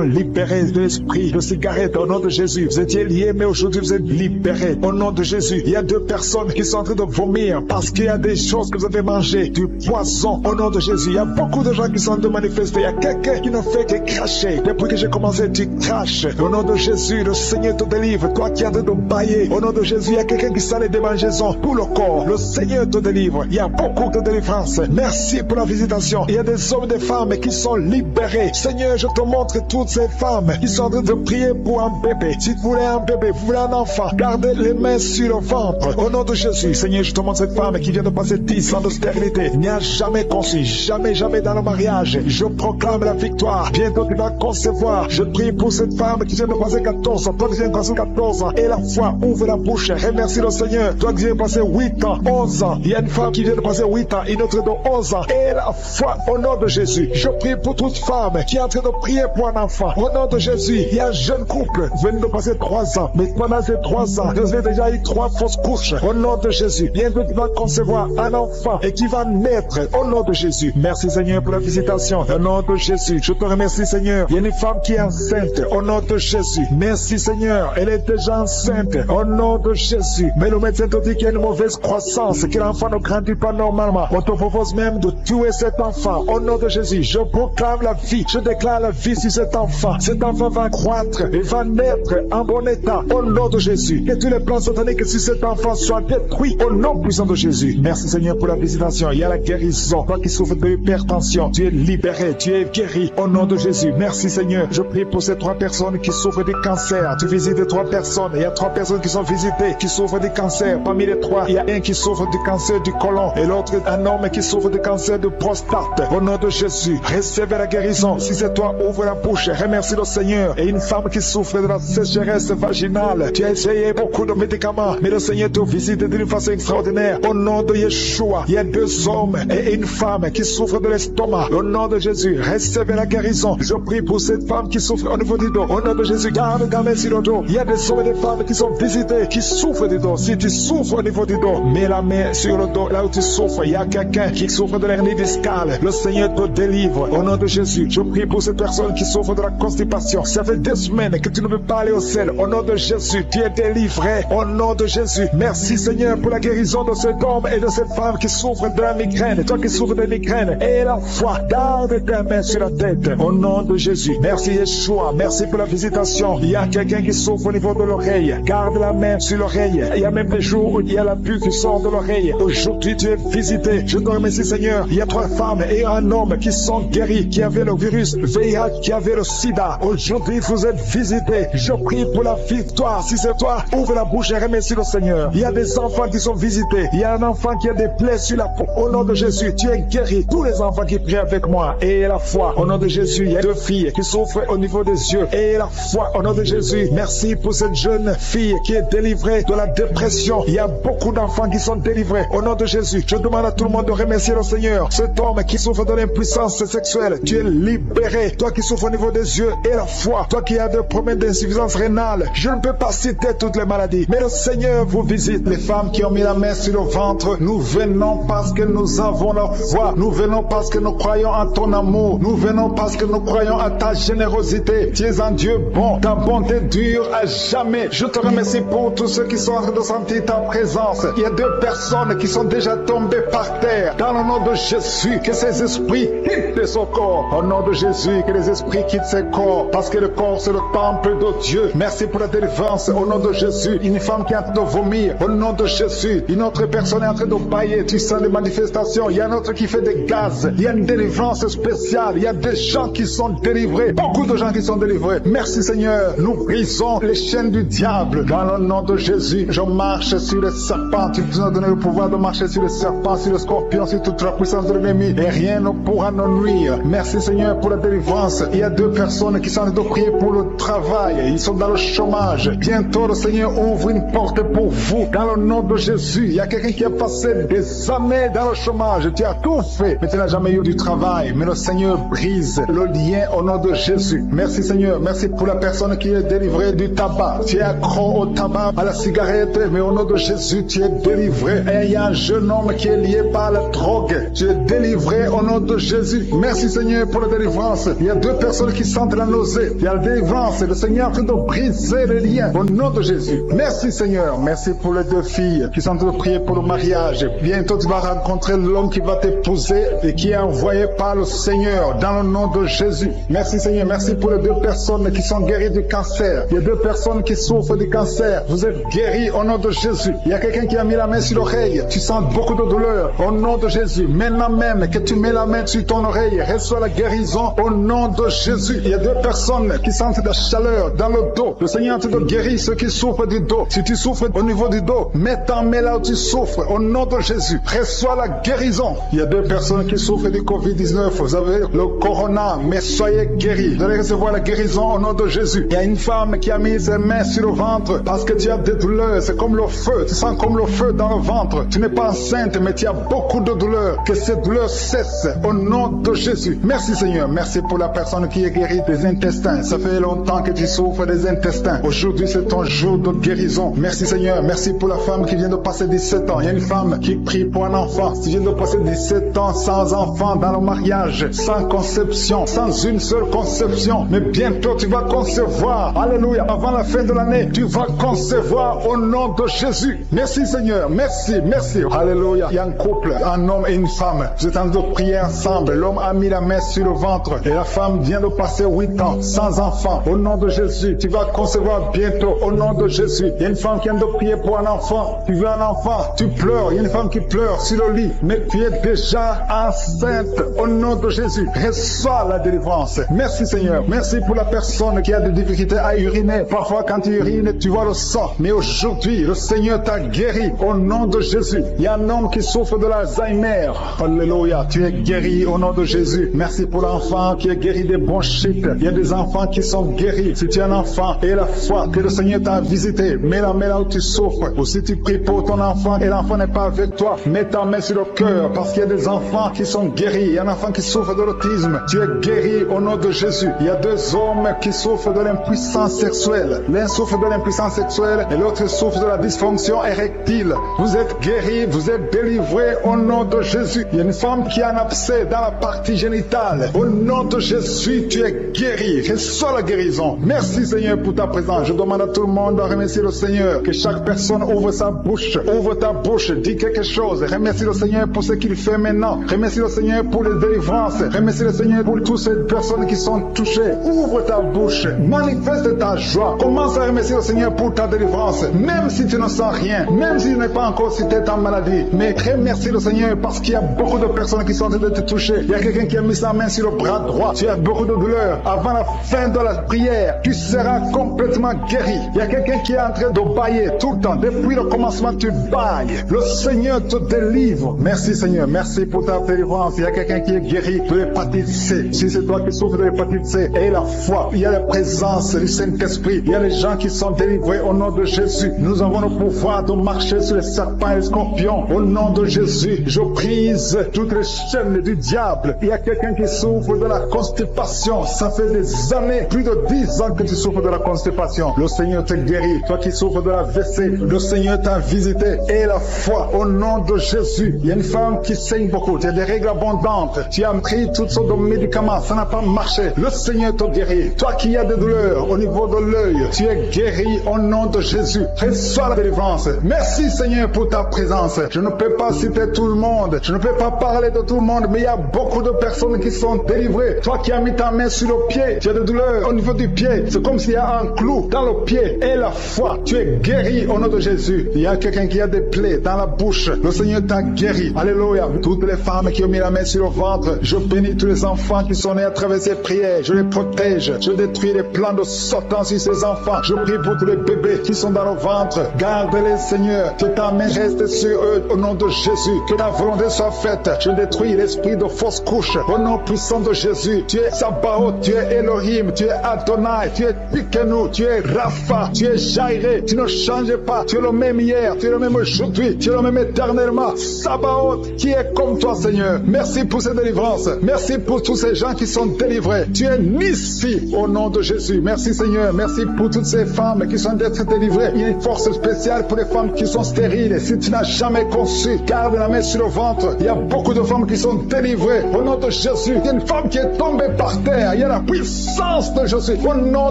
S2: libérés de l'esprit de cigarette. Au nom de Jésus, vous étiez liés, mais aujourd'hui vous êtes libérés. Au nom de Jésus, il y a 2 personnes qui sont en train de vomir parce qu'il y a des choses que vous avez mangées, du poison. Au nom de Jésus, il y a beaucoup de gens qui sont en train de manifester. Il y a quelqu'un qui ne fait que cracher. Depuis que j'ai commencé, tu craches. Au nom de Jésus, le Seigneur te délivre. Toi qui es en train de bailler. Au nom de Jésus, il y a quelqu'un qui sent les démangeaisons pour le corps. Le Seigneur te délivre. Il y a beaucoup de délivrance. Merci pour la visitation. Il y a des hommes et des femmes qui sont libérés. Seigneur, je te montre toutes ces femmes qui sont en train de prier pour un bébé. Si vous voulez un bébé, vous voulez un enfant, gardez les mains sur le ventre. Au nom de Jésus, Seigneur, je te montre cette femme qui vient de passer 10 ans de stérilité. Il n'y a jamais conçu, jamais dans le mariage. Je proclame la victoire. Bientôt tu vas concevoir. Je prie pour cette femme qui vient de passer 14 ans. Toi qui viens de passer 14 ans. Et la foi, ouvre la bouche. Remercie le Seigneur. Toi qui viens de passer 8 ans, 11 ans. Il y a une femme qui vient de passer 8 ans, une autre de 11 ans. Et la foi, au nom de Jésus. Je prie pour toute femme qui est en train de prier pour un enfant. Au nom de Jésus, il y a un jeune couple qui vient de passer 3 ans. Mais pendant ces 3 ans, vous avez déjà eu 3 fausses couches. Au nom de Jésus, bientôt tu vas concevoir un enfant et qui va naître. Au nom de Jésus. Merci Seigneur pour la visitation. Au nom de Jésus, je te remercie Seigneur. Il y a une femme qui est enceinte. Au nom de Jésus. Merci Seigneur. Elle est déjà enceinte. Au nom de Jésus. Mais le médecin te dit qu'il y a une mauvaise croissance, que l'enfant ne grandit pas normalement. On te propose même de tuer cet enfant. Au nom de Jésus, je proclame la vie. Je déclare la vie sur cet enfant. Cet enfant va croître et va naître en bon état. Au nom de Jésus. Que tous les plans sataniques sur cet enfant soient détruits. Au nom puissant de Jésus. Merci Seigneur pour la visitation. Il y a la guérison. Toi qui souffres de l'hypertension, tu es libéré, tu es guéri. Au nom de Jésus. Merci Seigneur. Je prie pour ces 3 personnes qui souffrent du cancer. Tu visites 3 personnes. Il y a 3 personnes qui sont visitées, qui souffrent du cancer. Parmi les 3, il y a un qui souffre du cancer du côlon et l'autre un homme qui souffre du cancer de prostate. Au nom de Jésus, recevez la guérison. Si c'est toi, ouvre la bouche. Remercie le Seigneur. Et une femme qui souffre de la sécheresse vaginale. Tu as essayé beaucoup de médicaments, mais le Seigneur te visite d'une façon extraordinaire. Au nom de Yeshua, il y a 2 hommes et une femme qui souffrent de l'estomac. Au nom de Jésus, recevez la guérison. Je prie pour cette femme qui souffre au niveau du dos. Au nom de Jésus, garde ta main sur le dos. Il y a des hommes et des femmes qui sont visités, qui souffrent du dos. Si tu souffres au niveau du dos, dos. Mets la main sur le dos, là où tu souffres. Il y a quelqu'un qui souffre de l'hernie discale. Le Seigneur te délivre. Au nom de Jésus, je prie pour cette personne qui souffre de la constipation. Ça fait des semaines que tu ne peux pas aller au ciel. Au nom de Jésus, tu es délivré. Au nom de Jésus, merci Seigneur pour la guérison de cet homme et de cette femme qui souffre de la migraine. Toi qui souffres de migraine, et la foi, garde tes mains sur la tête. Au nom de Jésus, merci Yeshua, merci pour la visitation. Il y a quelqu'un qui souffre au niveau de l'oreille. Garde la main sur l'oreille. Il y a même des jours où il y a la bulle qui sort de l'oreille. Aujourd'hui, tu es visité. Je te remercie Seigneur. Il y a 3 femmes et un homme qui sont guéris, qui avaient le virus VIH, qui avaient le sida. Aujourd'hui, vous êtes visités. Je prie pour la victoire. Si c'est toi, ouvre la bouche et remercie le Seigneur. Il y a des enfants qui sont visités. Il y a un enfant qui a des plaies sur la peau. Au nom de Jésus, tu es guéri. Tous les enfants qui prient avec moi, et la foi. Au nom de Jésus, il y a 2 filles qui souffrent au niveau des yeux. Et la foi, au nom de Jésus. Merci pour cette jeune fille qui est délivrée de la dépression. Il y a beaucoup d'enfants qui sont délivrés. Au nom de Jésus, je demande à tout le monde de remercier le Seigneur. Cet homme qui souffre de l'impuissance sexuelle, tu es libéré. Toi qui souffres au niveau des yeux et la foi. Toi qui as des problèmes d'insuffisance rénale. Je ne peux pas citer toutes les maladies, mais le Seigneur vous visite. Les femmes qui ont mis la main sur le ventre, nous venons parce que nous avons la foi. Nous venons parce que nous croyons en ton amour. Nous venons parce que nous croyons à ta générosité. Tu es un Dieu bon. Ta bonté dure à jamais. Je te remercie pour tous ceux qui sont en train de sentir ta présence. Il y a 2 personnes qui sont déjà tombées par terre. Dans le nom de Jésus, que ces esprits quittent son corps. Au nom de Jésus, que les esprits quittent ses corps. Parce que le corps, c'est le temple de Dieu. Merci pour la délivrance. Au nom de Jésus, une femme qui est en train de vomir. Au nom de Jésus, une autre personne est en train de bailler. Tu sens des manifestations. Il y a un autre qui fait des gaz. Il y a une délivrance spéciale. Il y a des gens qui sont délivrés. Beaucoup de gens qui sont délivrés. Merci Seigneur. Nous brisons les chaînes du diable. Dans le nom de Jésus, je marche sur les serpents. Tu nous as donné le pouvoir de marcher sur les serpents, sur les scorpions, sur toute la puissance de l'ennemi. Et rien ne pourra nous nuire. Merci Seigneur pour la délivrance. Il y a 2 personnes qui sont en train de prier pour le travail. Ils sont dans le chômage. Bientôt le Seigneur ouvre une porte pour vous. Dans le nom de Jésus, il y a quelqu'un qui a passé des années dans le chômage. Tu as tout fait, mais tu n'as jamais eu du travail. Mais le Seigneur brise le lien au nom de Jésus. Merci Seigneur. Merci pour la personne qui est délivrée du tabac. Tu es accro au tabac, à la cigarette, mais au nom de Jésus, tu es délivré. Et il y a un jeune homme qui est lié par la drogue. Tu es délivré au nom de Jésus. Merci Seigneur pour la délivrance. Il y a 2 personnes qui sentent la nausée. Il y a la délivrance. Le Seigneur est en train de briser les liens au nom de Jésus. Merci Seigneur. Merci pour les 2 filles qui sont en train de prier pour le mariage. Bientôt tu vas rencontrer l'homme qui va t'épouser et qui est envoyé par le Seigneur dans le nom de Jésus. Merci Seigneur. Merci pour les 2 personnes qui sont guéries du cancer. Il y a 2 personnes qui souffrent du cancer. Vous êtes guéris au nom de Jésus. Il y a quelqu'un qui a mis la main sur l'oreille. Tu sens beaucoup de douleur au nom de Jésus. Maintenant même que tu mets la main sur ton oreille, reçois la guérison au nom de Jésus. Il y a 2 personnes qui sentent de la chaleur dans le dos. Le Seigneur te guérit ceux qui souffrent du dos. Si tu souffres au niveau du dos, mets ta main là où tu souffres au nom de Jésus. Reçois la guérison. Il y a 2 personnes qui souffrent du Covid-19. Vous avez le corona, mais soyez guéris. Vous allez recevoir la guérison au nom de Jésus. Il y a une femme qui a mis ses mains sur le ventre parce que tu as des douleurs. C'est comme le feu. Tu sens comme le feu dans le ventre. Tu n'es pas enceinte, mais tu as beaucoup de douleurs. Que ces douleurs cessent au nom de Jésus. Merci Seigneur. Merci pour la personne qui est guérie des intestins. Ça fait longtemps que tu souffres des intestins. Aujourd'hui, c'est ton jour de guérison. Merci Seigneur. Merci pour la femme qui vient de passer 17 ans. Il y a une femme qui prie pour un enfant. Tu viens de passer 17 ans sans enfant dans le mariage, sans conception, sans une seule conception. Mais bientôt, tu vas concevoir. Alléluia. Avant la fin de l'année, tu vas concevoir au nom de Jésus. Merci Seigneur. Merci, merci. Alléluia. Il y a un couple, un homme et une femme. Vous êtes en train de prier ensemble. L'homme a mis la main sur le ventre et la femme vient de passer 8 ans sans enfant. Au nom de Jésus, tu vas concevoir bientôt. Au nom de Jésus. Il y a une femme qui vient de prier pour un enfant. Tu veux un enfant, tu pleures. Il y a une femme qui pleure sur le lit, mais tu es déjà enceinte. Au nom de Jésus, reçois la délivrance. Merci Seigneur. Merci pour la personne qui a des difficultés à uriner. Parfois, quand tu urines, tu vois le sang. Mais aujourd'hui, le Seigneur t'a guéri. Au nom de Jésus. Il y a un homme qui souffre de l'Alzheimer. Alléluia. Tu es guéri au nom de Jésus. Merci pour l'enfant qui est guéri des bronchites. Il y a des enfants qui sont guéris. Si tu es un enfant et la foi que le Seigneur t'a visité, mets la main là où tu souffres. Ou si tu pries pour ton enfant et l'enfant n'est pas avec toi, mets ta main sur le cœur parce qu'il y a des enfants qui sont guéris. Il y a un enfant qui souffre de l'autisme. Tu es guéri au nom de Jésus. Il y a 2 hommes qui souffrent de l'impuissance sexuelle. L'un souffre de l'impuissance sexuelle et l'autre souffre de la dysfonction érectile. domicile. Vous êtes guéri, vous êtes délivré au nom de Jésus. Il y a une femme qui a un abcès dans la partie génitale. Au nom de Jésus, tu es guéri. Reçois la guérison. Merci Seigneur pour ta présence. Je demande à tout le monde de remercier le Seigneur. Que chaque personne ouvre sa bouche. Ouvre ta bouche, dis quelque chose. Remercie le Seigneur pour ce qu'il fait maintenant. Remercie le Seigneur pour les délivrances. Remercie le Seigneur pour toutes ces personnes qui sont touchées. Ouvre ta bouche. Manifeste ta joie. Commence à remercier le Seigneur pour ta délivrance. Même si tu ne sens rien. Même si tu n'es pas encore cité ta maladie. Mais remercie le Seigneur parce qu'il y a beaucoup de personnes qui sont en train de te toucher. Il y a quelqu'un qui a mis sa main sur le bras droit. Tu as beaucoup de douleur. Avant la fin de la prière, tu seras complètement guéri. Il y a quelqu'un qui est en train de bailler tout le temps. Depuis le commencement, tu bailles. Le Seigneur te délivre. Merci Seigneur. Merci pour ta délivrance. Il y a quelqu'un qui est guéri de l'hépatite C. Si c'est toi qui souffres de l'hépatite C, et la foi, il y a la présence du Saint-Esprit. Il y a les gens qui sont délivrés au nom de Jésus. Nous avons le pouvoir de marcher sur les serpents et les scorpions. Au nom de Jésus, je brise toutes les chaînes du diable. Il y a quelqu'un qui souffre de la constipation. Ça fait des années, plus de 10 ans que tu souffres de la constipation. Le Seigneur te guérit. Toi qui souffres de la WC, le Seigneur t'a visité. Et la foi, au nom de Jésus. Il y a une femme qui saigne beaucoup. Tu as des règles abondantes. Tu as pris toutes sortes de médicaments. Ça n'a pas marché. Le Seigneur te guérit. Toi qui as des douleurs au niveau de l'œil, tu es guéri au nom de Jésus. Reçois la délivrance. Merci Seigneur pour ta présence. Je ne peux pas citer tout le monde. Je ne peux pas parler de tout le monde, mais il y a beaucoup de personnes qui sont délivrées. Toi qui as mis ta main sur le pied, tu as des douleurs au niveau du pied. C'est comme s'il y a un clou dans le pied. Et la foi, tu es guéri au nom de Jésus. Il y a quelqu'un qui a des plaies dans la bouche. Le Seigneur t'a guéri. Alléluia. Toutes les femmes qui ont mis la main sur le ventre, je bénis tous les enfants qui sont nés à travers ces prières. Je les protège. Je détruis les plans de Satan sur ces enfants. Je prie pour tous les bébés qui sont dans le ventre. Garde-les, Seigneur. Que ta main reste sur eux au nom de Jésus. Que ta volonté soit faite. Je détruis l'esprit de fausse couche au nom puissant de Jésus. Tu es Sabaoth, tu es Elohim, tu es Adonai, tu es Tikenu, tu es Rapha, tu es Jairé. Tu ne changes pas. Tu es le même hier, tu es le même aujourd'hui, tu es le même éternellement. Sabaoth, qui est comme toi, Seigneur. Merci pour cette délivrance. Merci pour tous ces gens qui sont délivrés. Tu es Nissi au nom de Jésus. Merci, Seigneur. Merci pour toutes ces femmes qui sont d'être délivrées. Il y a une force spéciale pour les femmes qui sont stériles. Si tu n'as jamais conçu, garde la main sur le ventre. Il y a beaucoup de femmes qui sont délivrées au nom de Jésus. Il y a une femme qui est tombée par terre. Il y a la puissance de Jésus au nom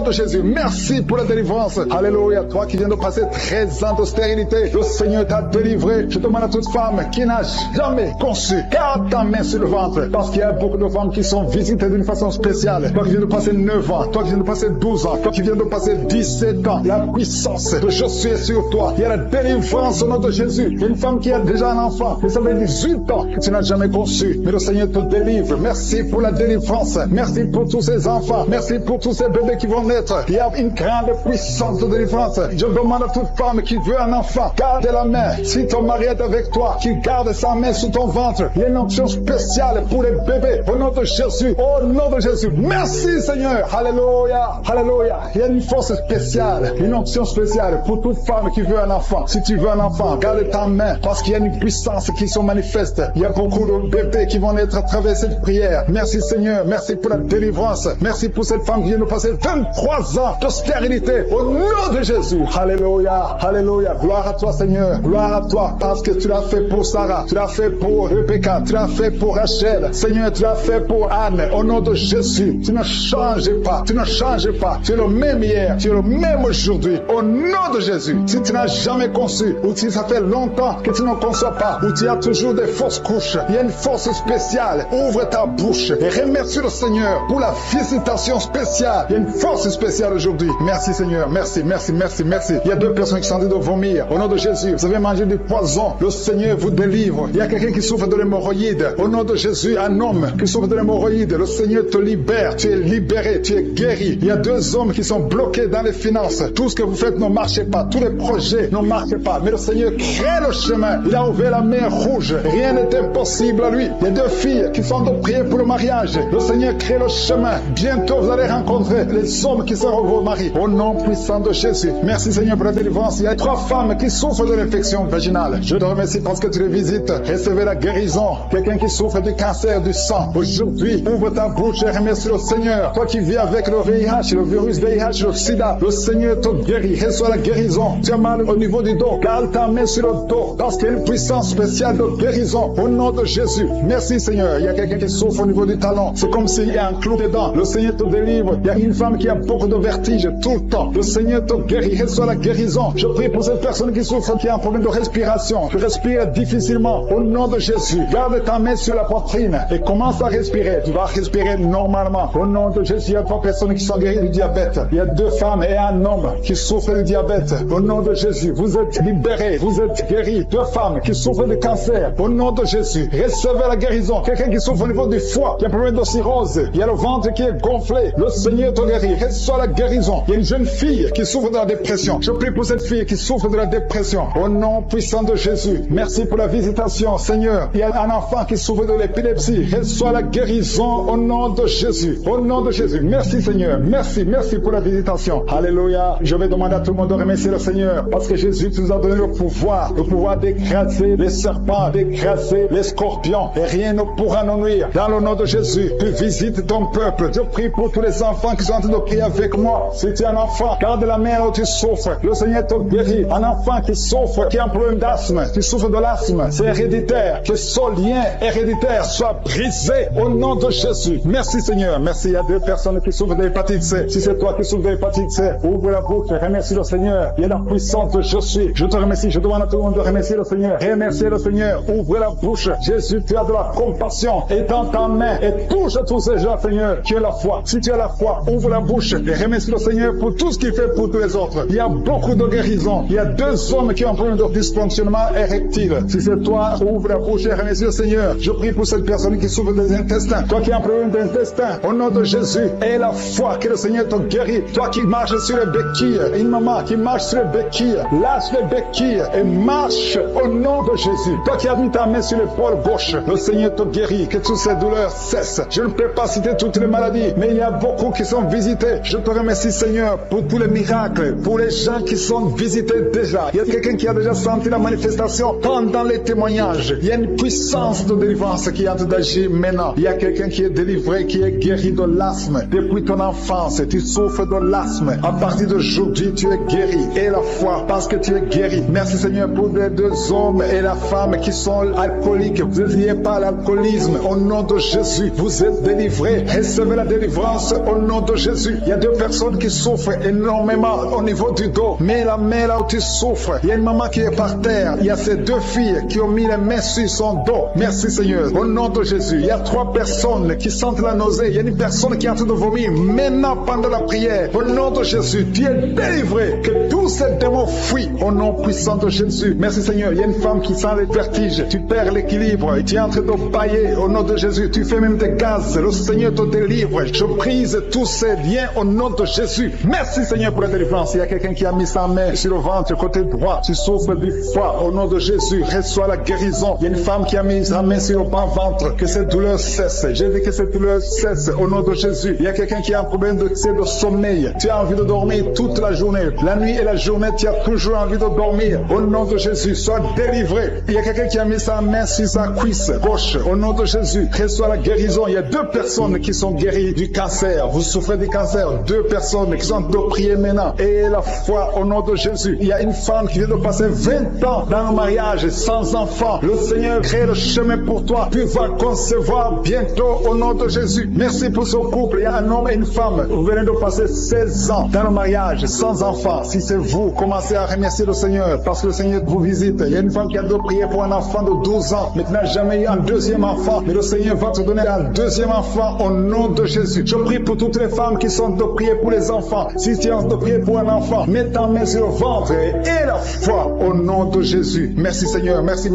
S2: de Jésus. Merci pour la délivrance. Alléluia. Toi qui viens de passer 13 ans de stérilité, le Seigneur t'a délivré. Je demande à toute femme qui n'a jamais conçu, garde ta main sur le ventre. Parce qu'il y a beaucoup de femmes qui sont visitées d'une façon spéciale. Toi qui viens de passer 9 ans, toi qui viens de passer 12 ans, toi qui viens de passer 17 ans, la puissance de Jésus est sur toi. Il y a la délivrance au nom de Jésus. Il y a une femme qui a déjà un enfant, mais ça fait 18 ans que tu n'as jamais conçu. Mais le Seigneur te délivre. Merci pour la délivrance. Merci pour tous ces enfants. Merci pour tous ces bébés qui vont naître. Il y a une grande puissance de délivrance. Je demande à toute femme qui veut un enfant, garde la main. Si ton mari est avec toi, qu'il garde sa main sous ton ventre. Il y a une onction spéciale pour les bébés. Au nom de Jésus. Au nom de Jésus. Merci Seigneur. Alléluia. Alléluia. Il y a une force spéciale. Une onction spéciale pour toute femme qui veut un enfant. Si tu veux un enfant, garde ta main. Parce qu'il y a une puissance qui se manifeste. Il y a beaucoup de bébés qui vont naître à travers cette prière. Merci Seigneur. Merci pour la délivrance. Merci pour cette femme qui vient de passer 23 ans de stérilité. Au nom de Jésus. Alléluia. Alléluia. Gloire à toi Seigneur. Gloire à toi. Parce que tu l'as fait pour Sarah. Tu l'as fait pour Rebecca. Tu l'as fait pour Rachel. Seigneur, tu l'as fait pour Anne. Au nom de Jésus. Tu ne changes pas. Tu ne changes pas. Tu es le même hier. Tu es le même aujourd'hui. Au nom de Jésus. Si tu n'as jamais conçu, ou si ça fait longtemps que tu ne conçois pas, ou tu as toujours des fausses couches, il y a une force spéciale. Ouvre ta bouche et remercie le Seigneur pour la visitation spéciale. Il y a une force spéciale aujourd'hui. Merci Seigneur. Merci, merci, merci, merci. Il y a 2 personnes qui sont en train de vomir. Au nom de Jésus, vous avez mangé du poison. Le Seigneur vous délivre. Il y a quelqu'un qui souffre de l'hémorroïde. Au nom de Jésus, un homme qui souffre de l'hémorroïde. Le Seigneur te libère. Tu es libéré. Tu es guéri. Il y a 2 hommes qui sont bloqués dans les finances. Tout ce que vous faites ne marche pas. Tous les projets ne marchent pas. Mais le Seigneur crée le chemin. Il a ouvert la mer rouge. Rien n'est impossible à lui. Il y a 2 filles qui sont de prier pour le mariage. Le Seigneur crée le chemin. chemin. Bientôt, vous allez rencontrer les hommes qui seront vos maris. Au nom puissant de Jésus. Merci Seigneur pour la délivrance. Il y a 3 femmes qui souffrent de l'infection vaginale. Je te remercie parce que tu les visites. Recevez la guérison. Quelqu'un qui souffre du cancer du sang. Aujourd'hui, ouvre ta bouche et remercie le Seigneur. Toi qui vis avec le VIH, le virus VIH, le sida, le Seigneur te guérit. Reçois la guérison. Tu as mal au niveau du dos. Garde ta main sur le dos. Parce qu'il y a une puissance spéciale de guérison. Au nom de Jésus. Merci Seigneur. Il y a quelqu'un qui souffre au niveau du talon. C'est comme s'il y a un clou dedans. Le Seigneur te délivre. Il y a une femme qui a beaucoup de vertige tout le temps. Le Seigneur te guérit. Reçois la guérison. Je prie pour cette personne qui souffre, qui a un problème de respiration. Tu respires difficilement. Au nom de Jésus. Garde ta main sur la poitrine et commence à respirer. Tu vas respirer normalement. Au nom de Jésus, il y a 3 personnes qui sont guéries du diabète. Il y a 2 femmes et un homme qui souffrent du diabète. Au nom de Jésus, vous êtes libérés. Vous êtes guéris. 2 femmes qui souffrent de cancer. Au nom de Jésus, recevez la guérison. Quelqu'un qui souffre au niveau du foie, qui a un problème de cirrhose. Il y a le ventre qui est gonflé. Le Seigneur te guérit. Reçois la guérison. Il y a une jeune fille qui souffre de la dépression. Je prie pour cette fille qui souffre de la dépression. Au nom puissant de Jésus. Merci pour la visitation, Seigneur. Il y a un enfant qui souffre de l'épilepsie. Reçois la guérison au nom de Jésus. Au nom de Jésus. Merci, Seigneur. Merci pour la visitation. Alléluia. Je vais demander à tout le monde de remercier le Seigneur parce que Jésus nous a donné le pouvoir d'écraser les serpents, d'écraser les scorpions et rien ne pourra nous nuire. Dans le nom de Jésus, tu visites ton peuple. Je prie pour tous les enfants qui sont en train de prier avec moi. Si tu es un enfant, garde la main où tu souffres. Le Seigneur te guérit. Un enfant qui souffre, qui a un problème d'asthme, qui souffre de l'asthme, c'est héréditaire. Que ce lien héréditaire soit brisé au nom de Jésus. Merci Seigneur. Merci. Il y a 2 personnes qui souffrent de l'hépatite C. Si c'est toi qui souffres de l'hépatite C, ouvre la bouche. Remercie le Seigneur. Il y a la puissance de je suis. Je te remercie. Je demande à tout le monde de remercier le Seigneur. Remerciez le Seigneur. Ouvre la bouche. Jésus, tu as de la compassion. Et dans ta main. Et touche à tous ces gens, Seigneur, qui ont la foi. Si tu as la foi, ouvre la bouche et remercie le Seigneur pour tout ce qu'il fait pour tous les autres. Il y a beaucoup de guérisons. Il y a 2 hommes qui ont un problème de dysfonctionnement érectile. Si c'est toi, ouvre la bouche et remercie le Seigneur. Je prie pour cette personne qui souffre des intestins. Toi qui as un problème d'intestin, au nom de Jésus, aie la foi que le Seigneur te guérit. Toi qui marches sur les béquilles, une maman qui marche sur les béquilles, lâche les béquilles et marche au nom de Jésus. Toi qui as mis ta main sur l'épaule gauche, le Seigneur te guérit. Que toutes ces douleurs cessent. Je ne peux pas citer toutes les maladies, mais il y a beaucoup qui sont visités. Je te remercie Seigneur pour tous les miracles, pour les gens qui sont visités déjà. Il y a quelqu'un qui a déjà senti la manifestation pendant les témoignages. Il y a une puissance de délivrance qui est en train d'agir maintenant. Il y a quelqu'un qui est délivré, qui est guéri de l'asthme. Depuis ton enfance, tu souffres de l'asthme. À partir d'aujourd'hui, tu es guéri. Et la foi, parce que tu es guéri. Merci Seigneur pour les 2 hommes et la femme qui sont alcooliques. Vous n'êtes liés pas à l'alcoolisme. Au nom de Jésus, vous êtes délivrés. Recevez la délivrance au nom de Jésus. Il y a 2 personnes qui souffrent énormément au niveau du dos. Mets la main là où tu souffres. Il y a une maman qui est par terre. Il y a ces 2 filles qui ont mis les mains sur son dos. Merci Seigneur. Au nom de Jésus. Il y a 3 personnes qui sentent la nausée. Il y a une personne qui est en train de vomir maintenant pendant la prière. Au nom de Jésus, tu es délivré. Que tous ces démons fuient au nom puissant de Jésus. Merci Seigneur. Il y a une femme qui sent les vertiges. Tu perds l'équilibre et tu es en train de bailler au nom de Jésus. Tu fais même des gaz. Le Seigneur te délivre. Je brise tous ces liens au nom de Jésus. Merci Seigneur pour la délivrance. Il y a quelqu'un qui a mis sa main sur le ventre, côté droit. Tu souffres du foie. Au nom de Jésus, reçois la guérison. Il y a une femme qui a mis sa main sur le bas-ventre. Que cette douleur cesse. J'ai dit que cette douleur cesse au nom de Jésus. Il y a quelqu'un qui a un problème de sommeil. Tu as envie de dormir toute la journée. La nuit et la journée, tu as toujours envie de dormir. Au nom de Jésus, sois délivré. Il y a quelqu'un qui a mis sa main sur sa cuisse gauche. Au nom de Jésus, reçois la guérison. Il y a 2 personnes qui sont guéries du cancer. Vous souffrez du cancer. 2 personnes qui sont en train de prier maintenant. Et la foi au nom de Jésus. Il y a une femme qui vient de passer 20 ans dans le mariage sans enfant. Le Seigneur crée le chemin pour toi. Tu vas concevoir bientôt au nom de Jésus. Merci pour ce couple. Il y a un homme et une femme. Vous venez de passer 16 ans dans le mariage sans enfant. Si c'est vous, commencez à remercier le Seigneur parce que le Seigneur vous visite. Il y a une femme qui a dû prier pour un enfant de 12 ans mais qui n'a jamais eu un 2e enfant. Mais le Seigneur va te donner un 2e enfant au nom de Jésus. Je prie pour toutes les femmes qui sont de prier pour les enfants. Si tu es de prier pour un enfant, mets ta main sur le ventre et la foi au nom de Jésus. Merci Seigneur. Merci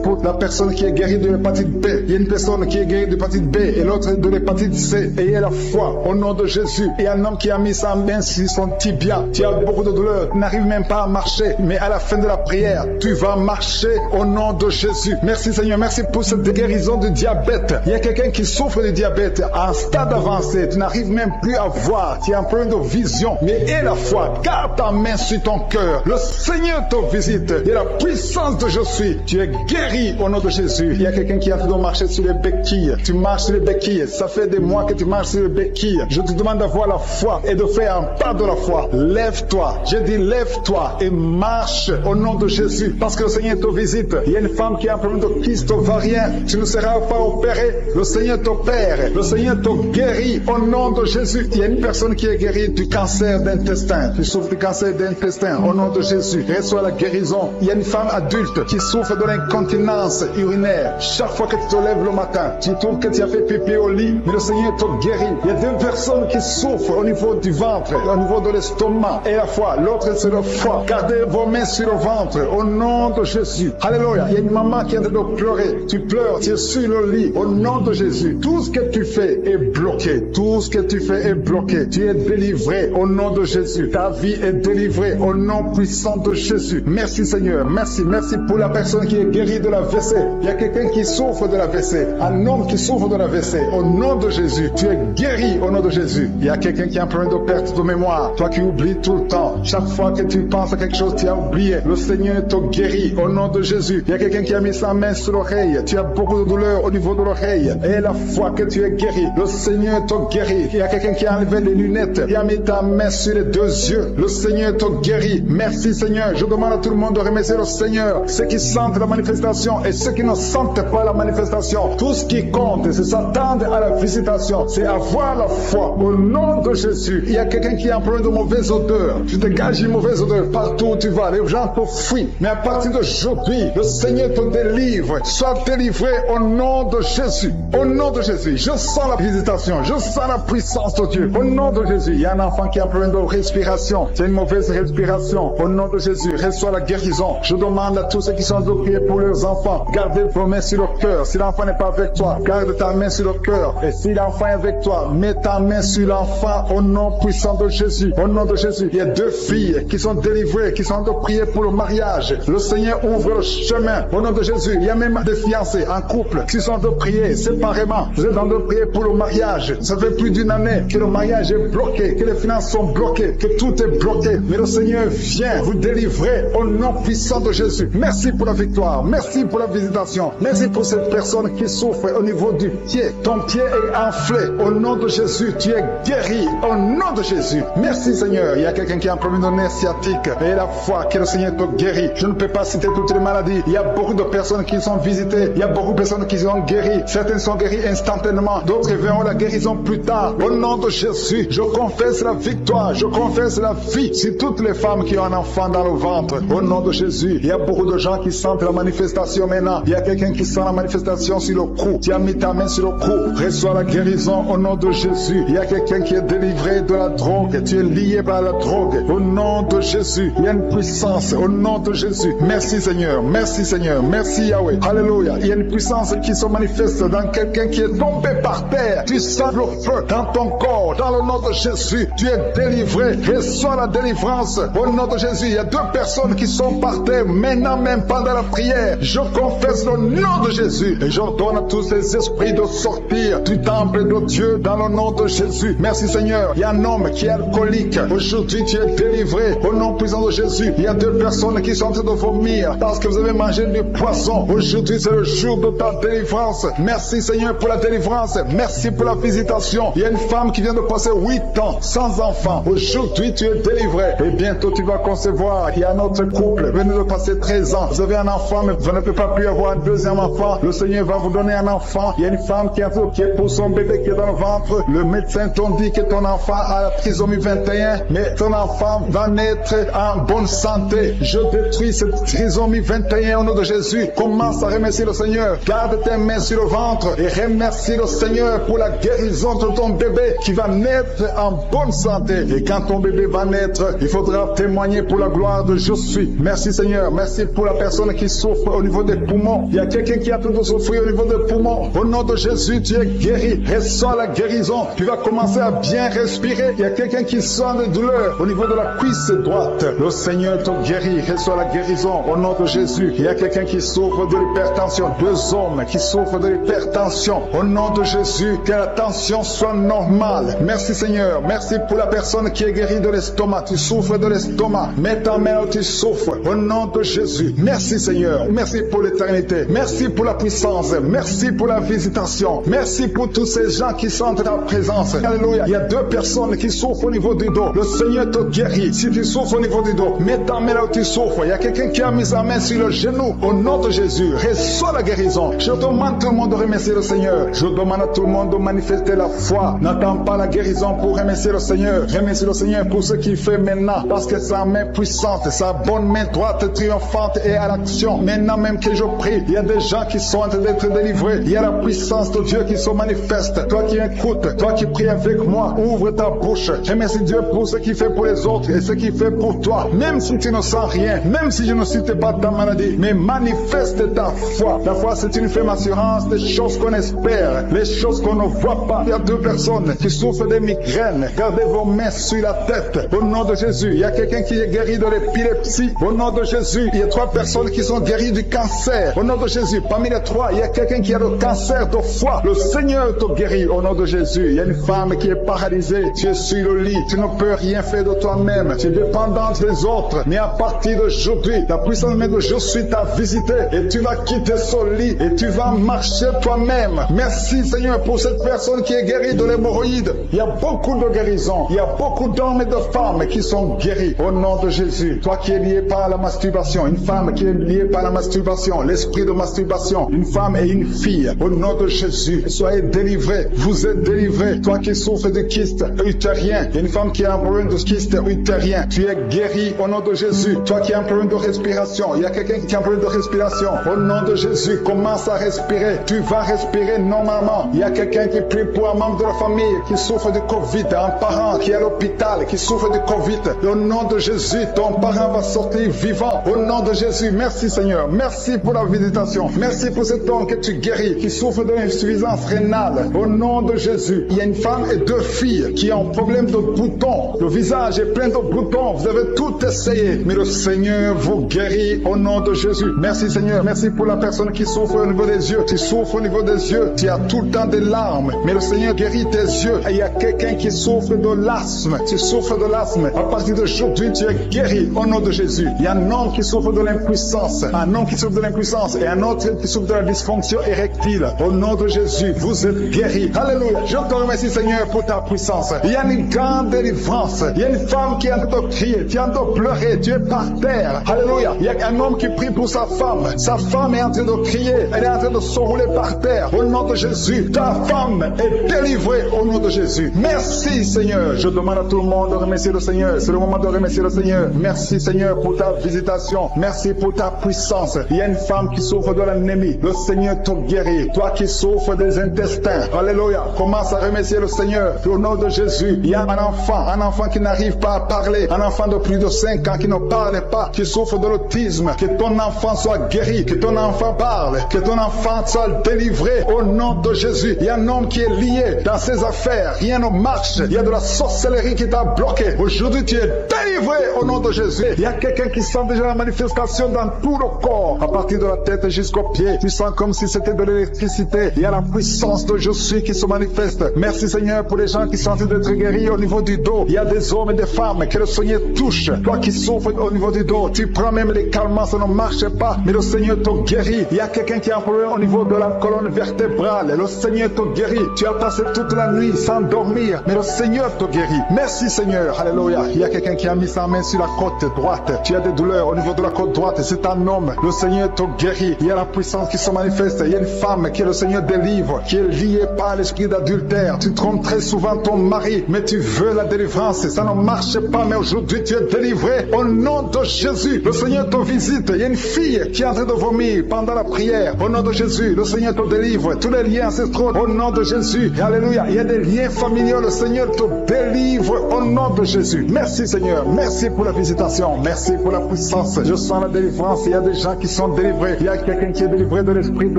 S2: pour la personne qui est guérie de l'hépatite B. Il y a une personne qui est guérie de l'hépatite B et l'autre de l'hépatite C. Ayez la foi au nom de Jésus. Il y a un homme qui a mis sa main sur son tibia. Tu as beaucoup de douleur. Tu n'arrives même pas à marcher. Mais à la fin de la prière, tu vas marcher au nom de Jésus. Merci Seigneur. Merci pour cette guérison du diabète. Il y a quelqu'un qui souffre du diabète en stade avancé, tu n'arrives même plus à voir, tu es en plein de vision, mais aie la foi, garde ta main sur ton cœur, le Seigneur te visite, et la puissance de je suis, tu es guéri au nom de Jésus. Il y a quelqu'un qui a fait de marcher sur les béquilles, tu marches sur les béquilles, ça fait des mois que tu marches sur les béquilles, je te demande d'avoir la foi et de faire un pas de la foi. Lève-toi, je dis lève-toi et marche au nom de Jésus, parce que le Seigneur te visite. Il y a une femme qui a un problème de kyste ovarien, tu ne seras pas opéré, le Seigneur t'opère, le Seigneur te guérit au nom de Jésus. Il y a une personne qui est guérie du cancer d'intestin, tu souffres du cancer d'intestin au nom de Jésus, reçois la guérison. Il y a une femme adulte qui souffre de l'incontinence urinaire, chaque fois que tu te lèves le matin, tu trouves que tu as fait pipi au lit, mais le Seigneur te guérit. Il y a deux personnes qui souffrent au niveau du ventre, au niveau de l'estomac et la foi, l'autre c'est le foie. Gardez vos mains sur le ventre au nom de Jésus. Alléluia. Il y a une maman qui est en train de pleurer, tu pleures, tu es sur le lit au nom de Jésus. Tout ce que tu fais est bloqué, tout ce que tu fais est bloqué, tu es délivré au nom de Jésus. Ta vie est délivrée au nom puissant de Jésus. Merci Seigneur, merci pour la personne qui est guérie de la WC. Il y a quelqu'un qui souffre de la WC, un homme qui souffre de la WC, au nom de Jésus, tu es guéri au nom de Jésus. Il y a quelqu'un qui a un problème de perte de mémoire, toi qui oublies tout le temps, chaque fois que tu penses à quelque chose, tu as oublié, le Seigneur te guérit au nom de Jésus. Il y a quelqu'un qui a mis sa main sur l'oreille, tu as beaucoup de douleur au niveau de l'oreille, et la fois que tu es guéri, le Seigneur te guérit. Il y a quelqu'un qui a enlevé les lunettes, il a mis ta main sur les deux yeux, le Seigneur te guérit. Merci Seigneur. Je demande à tout le monde de remercier le Seigneur, ceux qui sentent la manifestation et ceux qui ne sentent pas la manifestation. Tout ce qui compte, c'est s'attendre à la visitation, c'est avoir la foi au nom de Jésus. Il y a quelqu'un qui a un problème de mauvaise odeur, tu dégages une mauvaise odeur partout où tu vas, les gens te fuient, mais à partir d'aujourd'hui, le Seigneur te délivre. Sois délivré au nom de Jésus, au nom de Jésus. Je sens la visitation, je sens la puissance de Dieu au nom de Jésus. Il y a un enfant qui a un problème de respiration, c'est une mauvaise respiration, au nom de Jésus, reçois la guérison. Je demande à tous ceux qui sont de prier pour leurs enfants, gardez vos mains sur le cœur. Si l'enfant n'est pas avec toi, garde ta main sur le cœur, et si l'enfant est avec toi, mets ta main sur l'enfant au nom puissant de Jésus, au nom de Jésus. Il y a deux filles qui sont délivrées, qui sont de prier pour le mariage. Le Seigneur ouvre le chemin au nom de Jésus. Il y a même des fiancés en couple qui sont de prier séparément. Vous êtes en train de prier pour le mariage. Ça fait plus d'une année que le mariage est bloqué, que les finances sont bloquées, que tout est bloqué. Mais le Seigneur vient vous délivrer au nom puissant de Jésus. Merci pour la victoire. Merci pour la visitation. Merci pour cette personne qui souffre au niveau du pied. Ton pied est enflé. Au nom de Jésus, tu es guéri. Au nom de Jésus. Merci Seigneur. Il y a quelqu'un qui a un problème de nerf sciatique. Et la foi que le Seigneur te guérit. Je ne peux pas citer toutes les maladies. Il y a beaucoup de personnes qui sont visitées. Il y a beaucoup de personnes qui sont guéries. Certaines sont guéries instantanément. D'autres verront la guérison plus tard. Au nom de Jésus, je confesse la victoire. Je confesse la vie sur toutes les femmes qui ont un enfant dans le ventre. Au nom de Jésus, il y a beaucoup de gens qui sentent la manifestation maintenant. Il y a quelqu'un qui sent la manifestation sur le cou. Tu as mis ta main sur le cou. Reçois la guérison au nom de Jésus. Il y a quelqu'un qui est délivré de la drogue. Tu es lié par la drogue. Au nom de Jésus, il y a une puissance. Au nom de Jésus. Merci Seigneur. Merci Seigneur. Merci Yahweh. Alléluia. Il y a une puissance qui se manifeste dans quelqu'un qui est tombé par terre. Tu sens le feu dans ton corps. Dans le nom de Jésus, tu es délivré. Reçois la délivrance. Au nom de Jésus, il y a deux personnes qui sont par terre maintenant même pendant la prière. Je confesse le nom de Jésus et j'ordonne à tous les esprits de sortir du temple de Dieu dans le nom de Jésus. Merci Seigneur. Il y a un homme qui est alcoolique. Aujourd'hui, tu es délivré au nom puissant de Jésus. Il y a deux personnes qui sont en train de vomir parce que vous avez mangé du poisson. Aujourd'hui, c'est le jour de ta délivrance. Merci Seigneur pour la délivrance. Merci pour la visitation. Il y a une femme qui vient de passer 8 ans sans enfant. Aujourd'hui, tu es délivré et bientôt tu vas concevoir. Il y a un autre couple, venez de passer 13 ans. Vous avez un enfant, mais vous ne pouvez pas plus avoir un deuxième enfant. Le Seigneur va vous donner un enfant. Il y a une femme qui est pour son bébé qui est dans le ventre. Le médecin t'ont dit que ton enfant a la trisomie 21, mais ton enfant va naître en bonne santé. Je détruis cette trisomie 21 au nom de Jésus. Commence à remercier le Seigneur. Garde tes mains sur le ventre et remercie le Seigneur pour la guérison de ton bébé qui va naître en bonne santé. Et quand ton bébé va naître, il faudra témoigner pour la gloire de je suis. Merci Seigneur. Merci pour la personne qui souffre au niveau des poumons. Il y a quelqu'un qui a arrête de souffrir au niveau des poumons. Au nom de Jésus, tu es guéri. Reçois la guérison. Tu vas commencer à bien respirer. Il y a quelqu'un qui sent des douleurs au niveau de la cuisse droite. Le Seigneur te guérit. Reçois la guérison au nom de Jésus. Il y a quelqu'un qui souffre de l'hypertension. 2 hommes qui souffrent de l'hypertension. Au nom de Jésus, que la tension soit normale. Merci Seigneur. Merci pour la personne qui est guérie de l'estomac. Tu souffres de l'estomac. Mets ta main où tu souffres. Au nom de Jésus. Merci Seigneur. Merci pour l'éternité. Merci pour la puissance. Merci pour la visitation. Merci pour tous ces gens qui sentent ta présence. Alléluia. Il y a 2 personnes qui souffrent au niveau du dos. Le Seigneur te guérit. Si tu souffres au niveau du dos, mets ta main là où tu souffres. Il y a quelqu'un qui a mis sa main sur le genou. Au nom de Jésus, reçois la guérison. Je demande à tout le monde de remercier le Seigneur. Je demande à tout le monde de manifester la foi. N'attends pas la guérison pour remercier le Seigneur. Remercie le Seigneur pour ce qu'il fait maintenant. Parce que sa main puissante, sa bonne main droite triomphante est à l'action. Maintenant même que je prie, il y a des gens qui sont en train d'être délivrés. Il y a la puissance de Dieu qui se manifeste. Toi qui écoutes, toi qui pries avec moi, ouvre ta bouche. Remercie Dieu pour ce qu'il fait pour les autres et ce qu'il fait pour toi. Même si tu ne sens rien, même si je ne cite pas ta maladie, mais manifeste ta foi. La foi, c'est une ferme assurance des choses qu'on espère, les choses qu'on ne voit pas. Il y a 2 personnes qui souffrent de migraines. Gardez vos mains sur la tête. Au nom de Jésus, il y a quelqu'un qui est guéri de l'épilepsie. Au nom de Jésus, il y a 3 personnes qui sont guéries du cancer. Au nom de Jésus, parmi les 3, il y a quelqu'un qui a le cancer de foie. Le Seigneur te guérit au nom de Jésus. Il y a une femme qui est paralysée. Tu es sur le lit. Tu ne peux rien faire de toi-même. Tu es dépendante des autres. Mais à partir d'aujourd'hui, la puissance même de Jésus t'a visité et tu vas quitter ce lit et tu vas marcher toi-même. Merci Seigneur pour cette personne qui est guérie de l'hémorroïde. Il y a beaucoup de guérisons. Il y a beaucoup d'hommes et de femmes qui sont guéris au nom de Jésus. Toi qui es lié par la masturbation, une femme qui est liée par la masturbation, l'esprit de masturbation, une femme et une fille, au nom de Jésus, soyez délivrés. Vous êtes délivrés. Toi qui souffres de kyste utérien, il y a une femme qui a un problème de kyste utérien, tu es guéri au nom de Jésus. Toi qui as un problème de respiration, il y a quelqu'un qui a un problème de respiration, au nom de Jésus, commence à respirer. Tu vas respirer normalement. Il y a quelqu'un qui prie pour un membre de la famille qui souffre de Covid, un parent qui est à l'hôpital, qui souffre de Covid. Au nom de Jésus, ton parent va sortir vivant. Au nom de Jésus, merci Seigneur. Merci pour la visitation. Merci pour cet homme que tu guéris, qui souffre de l'insuffisance rénale. Au nom de Jésus, il y a une femme et 2 filles qui ont un problème de boutons. Le visage est plein de boutons. Vous avez tout essayé, mais le Seigneur vous guérit au nom de Jésus. Merci Seigneur. Merci pour la personne qui souffre au niveau des yeux. Tu souffres au niveau des yeux. Tu as tout le temps des larmes, mais le Seigneur guérit tes yeux. Et il y a quelqu'un qui souffre de l'asthme. Tu souffres de l'asthme. À partir d'aujourd'hui, tu es guéri au nom de Jésus. Il y a un homme qui souffre de l'impuissance. Un homme qui souffre de l'impuissance et un autre qui souffre de la dysfonction érectile. Au nom de Jésus, vous êtes guéris. Alléluia. Je te remercie Seigneur pour ta puissance. Il y a une grande délivrance. Il y a une femme qui est en train de crier, qui est en train de pleurer. Tu es par terre. Alléluia. Il y a un homme qui prie pour sa femme. Sa femme est en train de crier. Elle est en train de se rouler par terre. Au nom de Jésus, ta femme est délivrée au nom de Jésus. Merci Seigneur. Je demande à tout le monde de remercier le Seigneur. C'est le moment de remercier le Seigneur. Merci Seigneur pour ta visitation. Merci pour ta puissance. Il y a une femme qui souffre de l'anémie. Le Seigneur te guérit. Toi qui souffres des intestins. Alléluia. Commence à remercier le Seigneur. Au nom de Jésus, il y a un enfant qui n'arrive pas à parler. Un enfant de plus de 5 ans qui ne parle pas, qui souffre de l'autisme. Que ton enfant soit guéri. Que ton enfant parle. Que ton enfant soit délivré au nom de Jésus. Il y a un homme qui est lié dans ses affaires. Rien ne marche. Il y a de la sorcellerie qui t'a bloqué. Aujourd'hui, tu es délivré au nom de Jésus. Il y a quelqu'un qui sent déjà la manifestation dans tout le corps. À partir de la tête jusqu'aux pieds. Tu sens comme si c'était de l'électricité. Il y a la puissance de je suis qui se manifeste. Merci Seigneur pour les gens qui sont en train d'être guéris au niveau du dos. Il y a des hommes et des femmes que le Seigneur touche. Toi qui souffres au niveau du dos, tu prends même les calmants, ça ne marche pas. Mais le Seigneur te guérit. Il y a quelqu'un qui a un problème au niveau de la colonne vertébrale. Le Seigneur te guérit. Tu as passé toute la nuit sans dormir. Mais le Seigneur te guérit. Merci Seigneur. Alléluia. Il y a quelqu'un qui a mis sa main sur la côte droite. Tu as des douleurs au niveau de la côte droite. C'est un homme. Le Seigneur te guérit. Il y a la puissance qui se manifeste. Il y a une femme que le Seigneur délivre, qui est liée par l'esprit d'adultère. Tu trompes très souvent ton mari, mais tu veux la délivrance. Ça ne marche pas, mais aujourd'hui tu es délivré. Au nom de Jésus, le Seigneur te visite. Il y a une fille qui est en train de vomir pendant la prière. Au nom de Jésus, le Seigneur te délivre. Tous les liens ancestraux, au nom de Jésus. Alléluia. Il y a des liens familiaux. Le Seigneur te délivre au nom de Jésus. Merci Seigneur. Merci pour la visitation. Merci pour la puissance. Je sens la délivrance. Il y a des gens qui sont délivrés. Il y a quelqu'un qui est délivré délivré de l'esprit de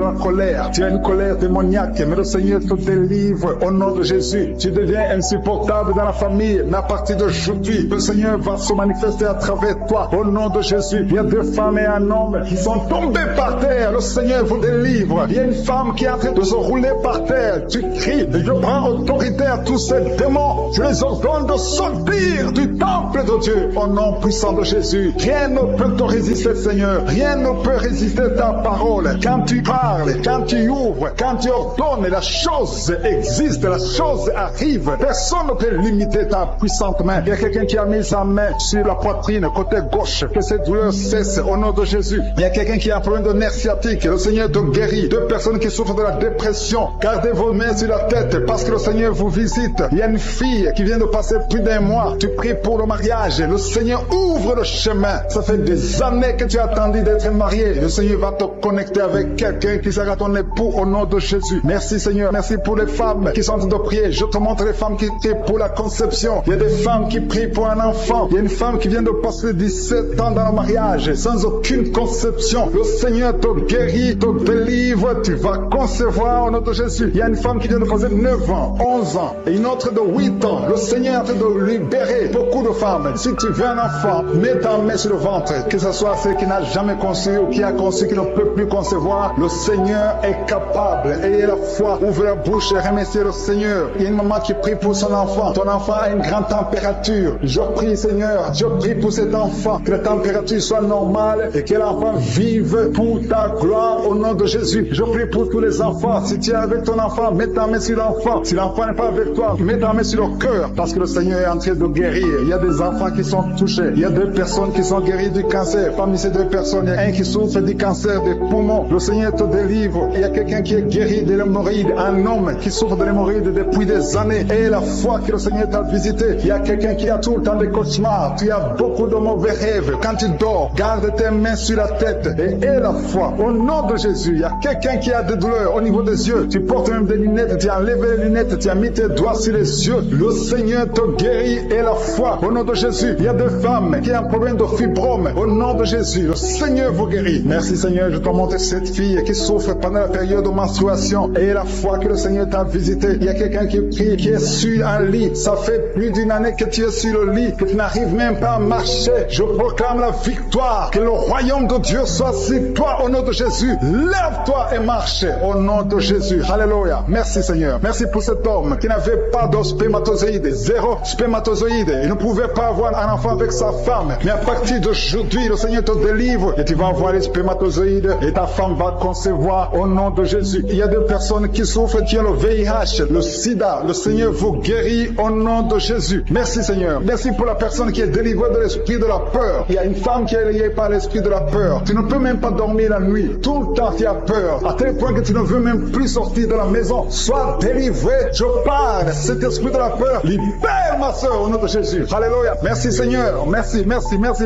S2: la colère. Tu as une colère démoniaque, mais le Seigneur te délivre au nom de Jésus. Tu deviens insupportable dans la famille, mais à partir d'aujourd'hui, le Seigneur va se manifester à travers toi au nom de Jésus. Il y a 2 femmes et un homme qui sont tombés par terre. Le Seigneur vous délivre. Il y a une femme qui est en train de se rouler par terre. Tu cries, et je prends autorité à tous ces démons. Je les ordonne de sortir du temple de Dieu au nom puissant de Jésus. Rien ne peut te résister, Seigneur. Rien ne peut résister ta parole. Quand tu parles, quand tu ouvres, quand tu ordonnes, la chose existe, la chose arrive. Personne ne peut limiter ta puissante main. Il y a quelqu'un qui a mis sa main sur la poitrine, côté gauche, que cette douleur cesse au nom de Jésus. Il y a quelqu'un qui a un problème de nerf sciatique. Le Seigneur te guérit. 2 personnes qui souffrent de la dépression. Gardez vos mains sur la tête parce que le Seigneur vous visite. Il y a une fille qui vient de passer plus d'1 mois. Tu pries pour le mariage. Le Seigneur ouvre le chemin. Ça fait des années que tu as attendu d'être marié. Le Seigneur va te connecter avec quelqu'un qui sera ton époux au nom de Jésus. Merci Seigneur. Merci pour les femmes qui sont en train de prier. Je te montre les femmes qui prient pour la conception. Il y a des femmes qui prient pour un enfant. Il y a une femme qui vient de passer 17 ans dans le mariage sans aucune conception. Le Seigneur te guérit, te délivre. Tu vas concevoir au nom de Jésus. Il y a une femme qui vient de passer 9 ans, 11 ans et une autre de 8 ans. Le Seigneur est en train de libérer beaucoup de femmes. Si tu veux un enfant, mets ta main sur le ventre. Que ce soit celle qui n'a jamais conçu ou qui a conçu, qui ne peut plus concevoir. Le Seigneur est capable. Ayez la foi. Ouvre la bouche et remerciez le Seigneur. Il y a une maman qui prie pour son enfant. Ton enfant a une grande température. Je prie Seigneur, je prie pour cet enfant. Que la température soit normale et que l'enfant vive pour ta gloire au nom de Jésus. Je prie pour tous les enfants. Si tu es avec ton enfant, mets ta main sur l'enfant. Si l'enfant n'est pas avec toi, mets ta main sur le cœur. Parce que le Seigneur est en train de guérir. Il y a des enfants qui sont touchés. Il y a 2 personnes qui sont guéries du cancer. Parmi ces 2 personnes, il y a un qui souffre du cancer des poumons. Le Seigneur te délivre. Il y a quelqu'un qui est guéri de l'hémorroïde. Un homme qui souffre de l'hémorroïde depuis des années. Et la foi que le Seigneur t'a visité. Il y a quelqu'un qui a tout le temps des cauchemars. Tu as beaucoup de mauvais rêves. Quand tu dors, garde tes mains sur la tête. Et aie la foi. Au nom de Jésus, il y a quelqu'un qui a des douleurs au niveau des yeux. Tu portes même des lunettes. Tu as enlevé les lunettes. Tu as mis tes doigts sur les yeux. Le Seigneur te guérit. Et la foi. Au nom de Jésus, il y a des femmes qui ont un problème de fibrome. Au nom de Jésus, le Seigneur vous guérit. Merci Seigneur, je te montre cette fille qui souffre pendant la période de menstruation. Et la foi que le Seigneur t'a visité. Il y a quelqu'un qui prie, qui est sur un lit. Ça fait plus d'1 année que tu es sur le lit, que tu n'arrives même pas à marcher. Je proclame la victoire. Que le royaume de Dieu soit sur toi au nom de Jésus. Lève-toi et marche au nom de Jésus. Alléluia. Merci Seigneur. Merci pour cet homme qui n'avait pas de spermatozoïdes. 0 spermatozoïdes. Il ne pouvait pas avoir un enfant avec sa femme. Mais à partir d'aujourd'hui, le Seigneur te délivre et tu vas avoir les spermatozoïdes et ta femme va concevoir au nom de Jésus. Il y a 2 personnes qui souffrent, qui ont le VIH, le sida. Le Seigneur vous guérit au nom de Jésus. Merci Seigneur. Merci pour la personne qui est délivrée de l'esprit de la peur. Il y a une femme qui est liée par l'esprit de la peur. Tu ne peux même pas dormir la nuit. Tout le temps tu as peur. À tel point que tu ne veux même plus sortir de la maison. Sois délivré. Je parle. Cet esprit de la peur, libère ma soeur au nom de Jésus. Alléluia. Merci Seigneur. Merci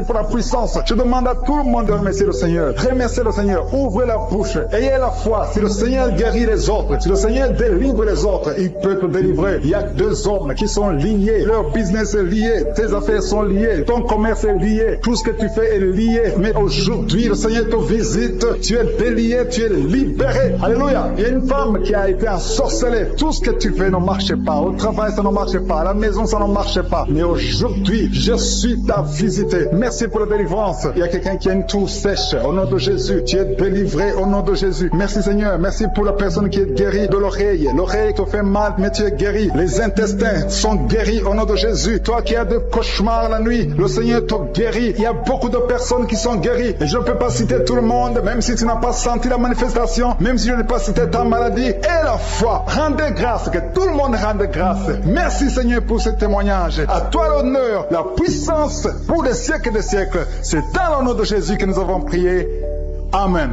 S2: pour la puissance. Je demande à tout le monde de remercier le Seigneur. Remerciez le Seigneur. Ouvrez la bouche. Ayez la foi. Si le Seigneur guérit les autres, si le Seigneur délivre les autres, il peut te délivrer. Il y a 2 hommes qui sont liés. Leur business est lié. Tes affaires sont liées. Ton commerce est lié. Tout ce que tu fais est lié. Mais aujourd'hui, le Seigneur te visite. Tu es délié. Tu es libéré. Alléluia. Il y a une femme qui a été ensorcelée. Tout ce que tu fais ne marche pas. Au travail, ça ne marche pas. À la maison, ça ne marche pas. Mais aujourd'hui, je suis ta visité. Merci pour la délivrance. Il y a quelqu'un qui a une toux sèche. Au nom de Jésus, tu es délivré au nom de Jésus. Merci Seigneur. Merci pour la personne qui est guérie de l'oreille. L'oreille te fait mal, mais tu es guéri. Les intestins sont guéris au nom de Jésus. Toi qui as des cauchemars la nuit, le Seigneur te guérit. Il y a beaucoup de personnes qui sont guéries. Et je ne peux pas citer tout le monde, même si tu n'as pas senti la manifestation, même si je n'ai pas cité ta maladie. Et la foi, rendez grâce, que tout le monde rende grâce. Merci Seigneur pour ce témoignage. À toi l'honneur, la puissance pour des siècles et des siècles. C'est dans le nom de Jésus que nous avons prié. Amen.